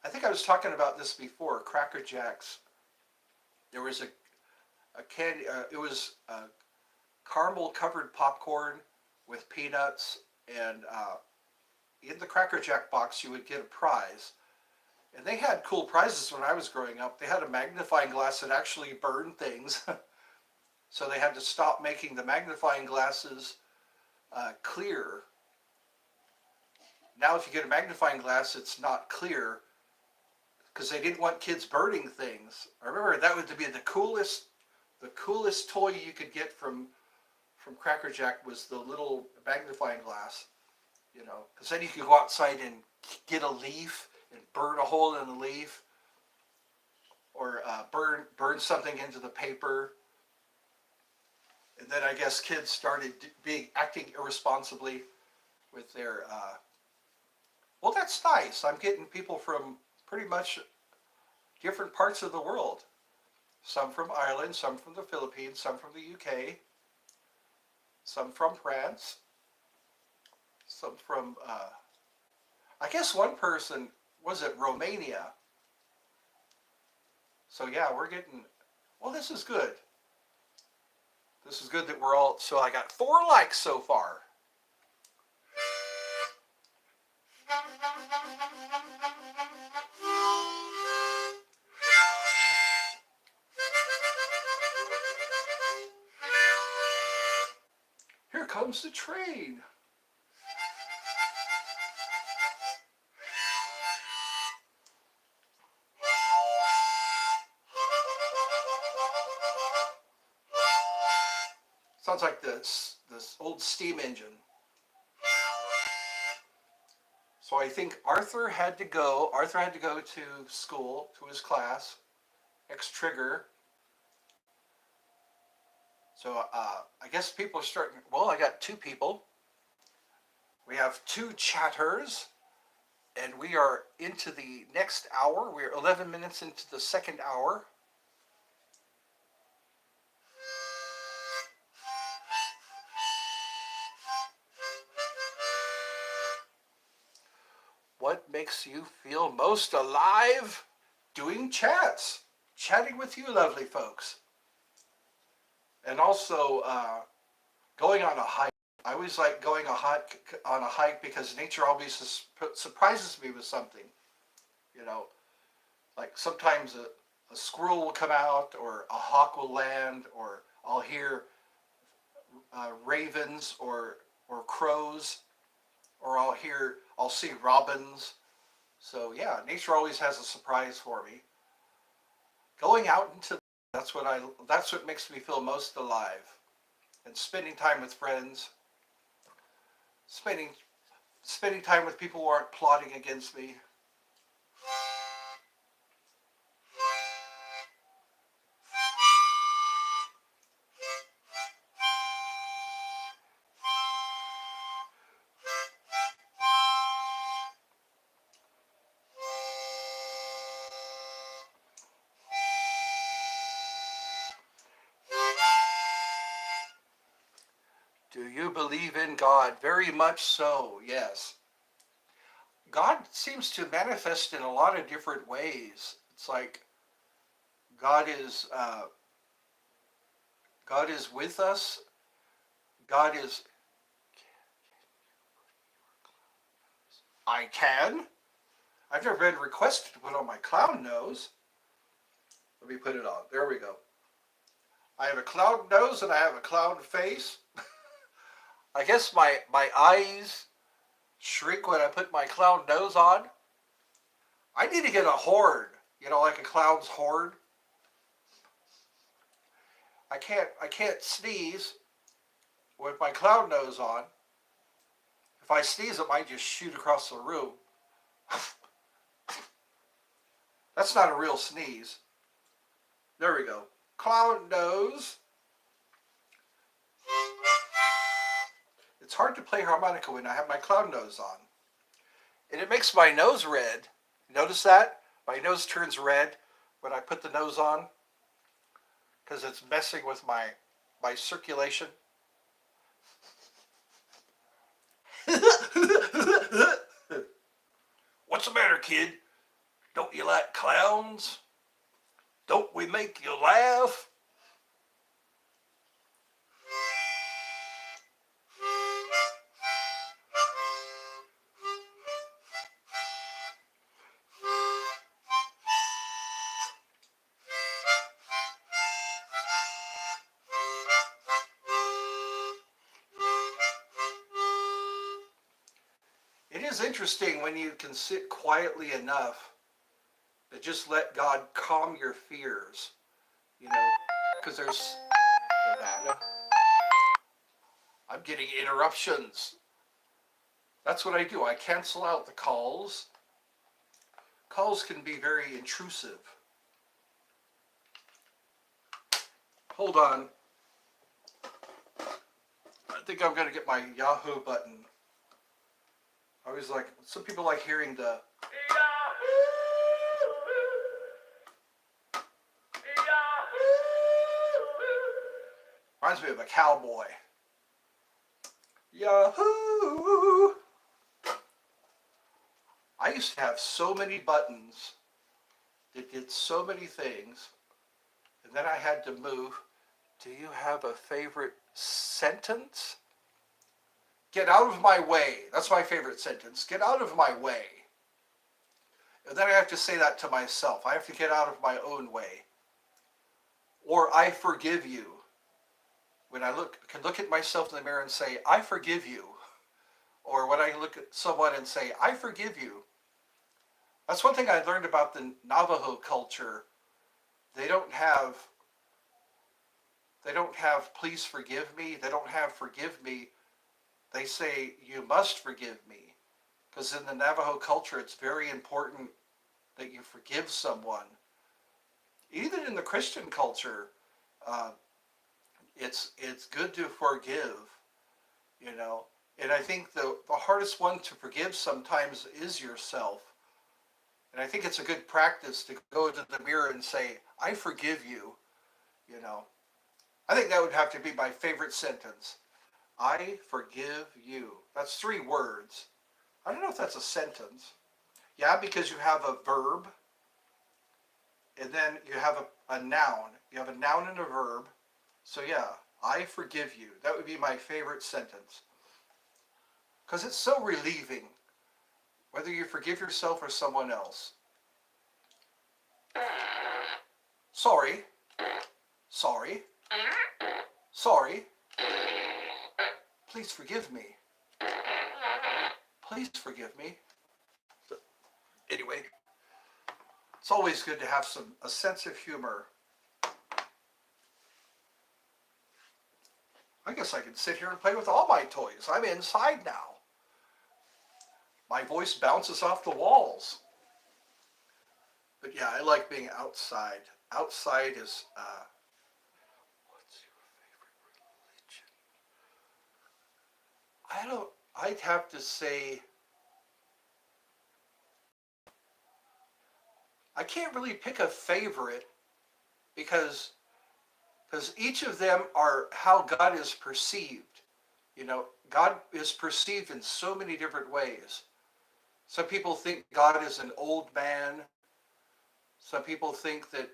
I think I was talking about this before. Cracker Jacks. There was a candy. It was caramel covered popcorn with peanuts, and in the Cracker Jack box you would get a prize. And they had cool prizes when I was growing up. They had a magnifying glass that actually burned things, so they had to stop making the magnifying glasses clear. Now, if you get a magnifying glass, it's not clear because they didn't want kids burning things. I remember that would be the coolest toy you could get from Cracker Jack was the little magnifying glass. Because then you could go outside and get a leaf and burn a hole in the leaf, or burn something into the paper. And then I guess kids started being acting irresponsibly with their. Well, that's nice. I'm getting people from pretty much different parts of the world. Some from Ireland, some from the Philippines, some from the UK, some from France, some from. I guess one person was at Romania. So yeah, we're getting. Well, this is good. This is good that we're all, so I got 4 likes so far. Here comes the train. Sounds like this old steam engine. So I think Arthur had to go. Arthur had to go to school, to his class. X trigger. So I guess people are starting. Well, I got 2 people. We have 2 chatters, and we are into the next hour. We're 11 minutes into the second hour. What makes you feel most alive? Doing chats. Chatting with you lovely folks. And also going on a hike. I always like going on a hike because nature always surprises me with something. You know, like sometimes a squirrel will come out, or a hawk will land, or I'll hear ravens or crows, or I'll see robins. So yeah, nature always has a surprise for me. Going out into that's what makes me feel most alive. And spending time with friends, spending time with people who aren't plotting against me. Do you believe in God? Very much so, yes. God seems to manifest in a lot of different ways. It's like God is uh, God is with us. God is. I can. I've never been requested to put on my clown nose. Let me put it on. There we go. I have a clown nose and I have a clown face. I guess my eyes shrink when I put my clown nose on. I need to get a horde. You know, like a clown's horde. I can't sneeze with my clown nose on. If I sneeze, it might just shoot across the room. That's not a real sneeze. There we go. Clown nose. It's hard to play harmonica when I have my clown nose on. And it makes my nose red. Notice that? My nose turns red when I put the nose on because it's messing with my circulation. What's the matter, kid? Don't you like clowns? Don't we make you laugh? It is interesting when you can sit quietly enough to just let God calm your fears, you know, because there's Nevada. I'm getting interruptions. That's what I do. I cancel out the calls. Calls can be very intrusive. Hold on. I think I'm going to get my Yahoo button. I always like, some people like hearing the reminds me of a cowboy. Yahoo! I used to have so many buttons that did so many things, and then I had to move Do you have a favorite sentence? Get out of my way. That's my favorite sentence. Get out of my way. And then I have to say that to myself. I have to get out of my own way. Or I forgive you. When I can look at myself in the mirror and say, I forgive you. Or when I look at someone and say, I forgive you. That's one thing I learned about the Navajo culture. They don't have please forgive me. They don't have forgive me. They say you must forgive me. Because in the Navajo culture, it's very important that you forgive someone. Even in the Christian culture, uh, it's good to forgive, you know. And I think the hardest one to forgive sometimes is yourself. And I think it's a good practice to go to the mirror and say, I forgive you, you know. I think that would have to be my favorite sentence. I forgive you. That's 3 words. I don't know if that's a sentence. Yeah, because you have a verb and then you have a noun. You have a noun and a verb. So yeah, I forgive you. That would be my favorite sentence. Because it's so relieving, whether you forgive yourself or someone else. Sorry, sorry, sorry. Please forgive me. Please forgive me. Anyway, it's always good to have a sense of humor. I guess I can sit here and play with all my toys. I'm inside now. My voice bounces off the walls. But yeah, I like being outside. Outside is, what's your favorite religion? I'd have to say, I can't really pick a favorite because each of them are how God is perceived. You know, God is perceived in so many different ways. Some people think God is an old man. Some people think that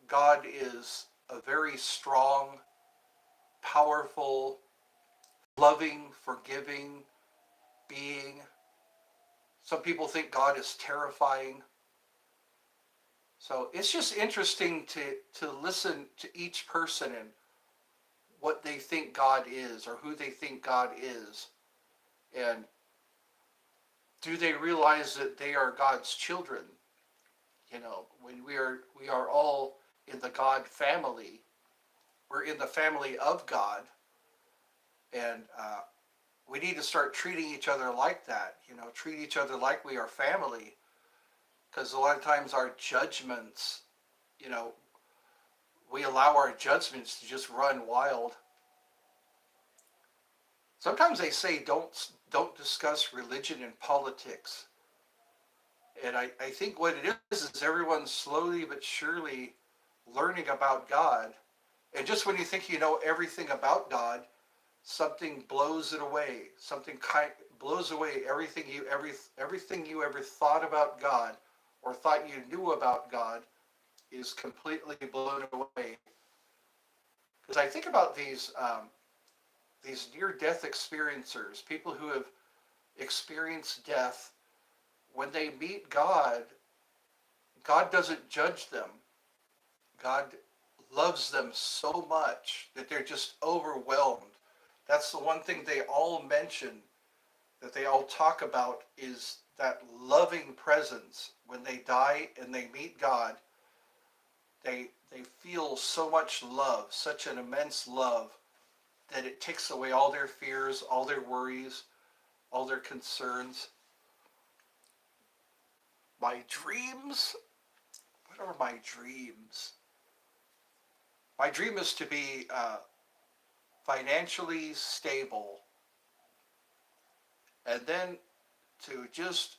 God is a very strong, powerful, loving, forgiving being. Some people think God is terrifying. So it's just interesting to listen to each person and what they think God is or who they think God is. And do they realize that they are God's children? You know, when we are all in the God family, we're in the family of God, and we need to start treating each other like that. You know, treat each other like we are family, because a lot of times our judgments, you know, we allow our judgments to just run wild. Sometimes they say don't discuss religion and politics, and I think what it is everyone's slowly but surely learning about God. And just when you think you know everything about God, something blows it away. Something blows away everything you ever thought about God or thought you knew about God is completely blown away. Because I think about these near-death experiencers, people who have experienced death. When they meet God, God doesn't judge them. God loves them so much that they're just overwhelmed. That's the one thing they all mention, that they all talk about, is that loving presence. When they die and they meet God, they feel so much love, such an immense love, that it takes away all their fears, all their worries, all their concerns. My dreams? What are my dreams? My dream is to be financially stable, and then to just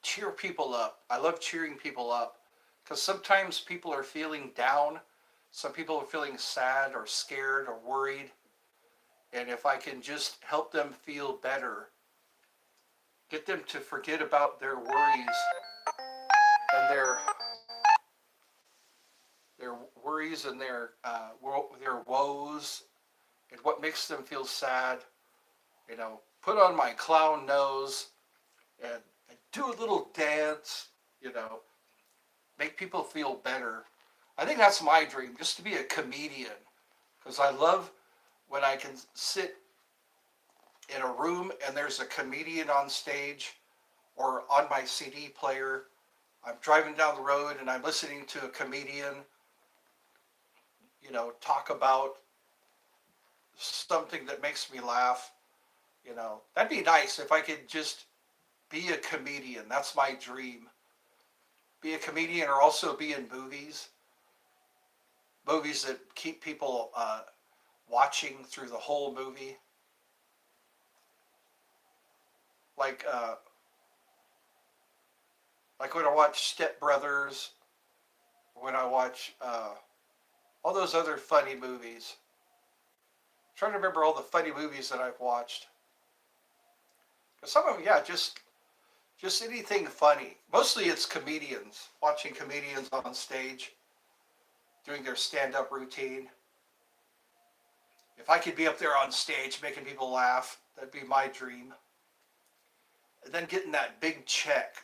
cheer people up. I love cheering people up because sometimes people are feeling down. Some people are feeling sad or scared or worried. And if I can just help them feel better, get them to forget about their worries and their worries and their woes and what makes them feel sad. Put on my clown nose and do a little dance. You know, make people feel better. I think that's my dream, just to be a comedian, because I love when I can sit in a room and there's a comedian on stage or on my CD player. I'm driving down the road and I'm listening to a comedian, talk about something that makes me laugh. That'd be nice if I could just be a comedian. That's my dream. Be a comedian or also be in movies that keep people watching through the whole movie. Like, like when I watch Step Brothers, when I watch all those other funny movies. I'm trying to remember all the funny movies that I've watched. Because some of them, yeah, just anything funny. Mostly it's comedians, watching comedians on stage doing their stand-up routine. If I could be up there on stage making people laugh, that'd be my dream. And then getting that big check,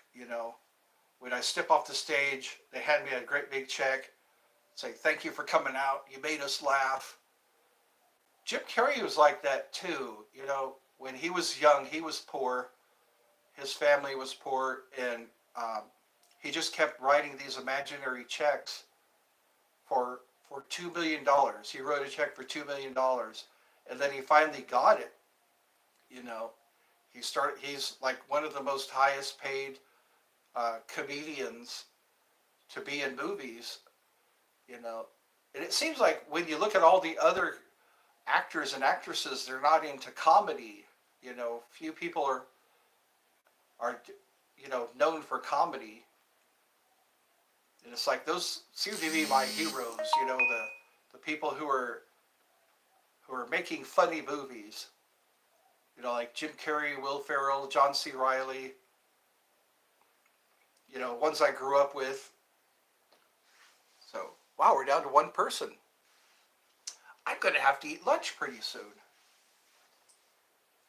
when I step off the stage, they hand me a great big check, say, thank you for coming out, you made us laugh. Jim Carrey was like that too. When he was young, he was poor. His family was poor, and he just kept writing these imaginary checks for $2 million. He wrote a check for $2 million, and then he finally got it. He's like one of the most highest paid comedians to be in movies. And it seems like when you look at all the other actors and actresses, they're not into comedy. Few people are known for comedy. And it's like those seem to be my heroes. The people who are making funny movies. Like Jim Carrey, Will Ferrell, John C. Reilly. Ones I grew up with. So, wow, we're down to one person. I'm going to have to eat lunch pretty soon.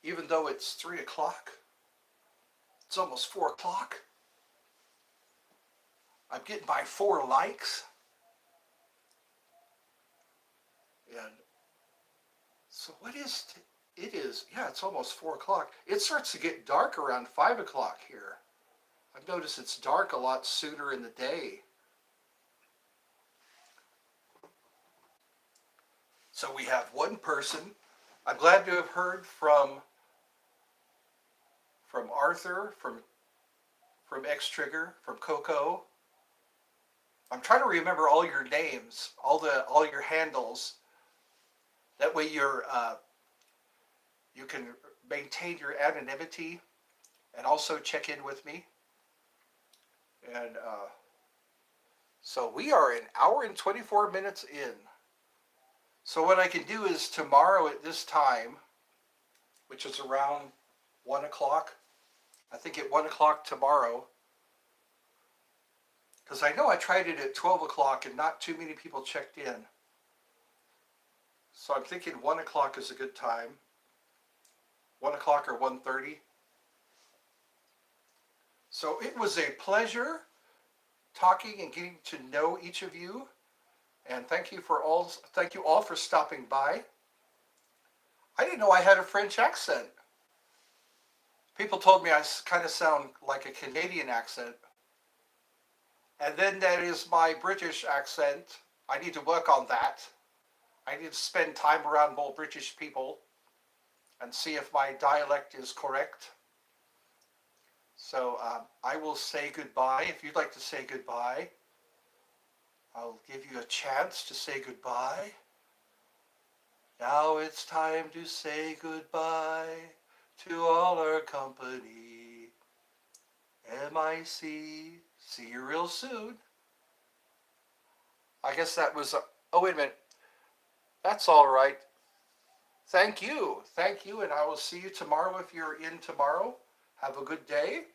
Even though it's 3 o'clock. It's almost 4 o'clock. I'm getting my 4 likes. And so what is it is, yeah, it's almost 4 o'clock. It starts to get dark around 5 o'clock here. I've noticed it's dark a lot sooner in the day. So we have one person. I'm glad to have heard from Arthur, from X Trigger, from Coco. I'm trying to remember all your names, all your handles. That way you can maintain your anonymity and also check in with me. And so we are an hour and 24 minutes in. So what I can do is tomorrow at this time, which is around 1 o'clock, I think at 1 o'clock tomorrow, because I know I tried it at 12 o'clock and not too many people checked in. So I'm thinking 1 o'clock is a good time. 1 o'clock or 1:30. So it was a pleasure talking and getting to know each of you. And thank you all for stopping by. I didn't know I had a French accent. People told me I kind of sound like a Canadian accent. And then there is my British accent. I need to work on that. I need to spend time around more British people and see if my dialect is correct. So I will say goodbye. If you'd like to say goodbye, I'll give you a chance to say goodbye. Now it's time to say goodbye to all our company. MIC, see you real soon. I guess that was, oh wait a minute. That's all right. Thank you, and I will see you tomorrow if you're in tomorrow. Have a good day.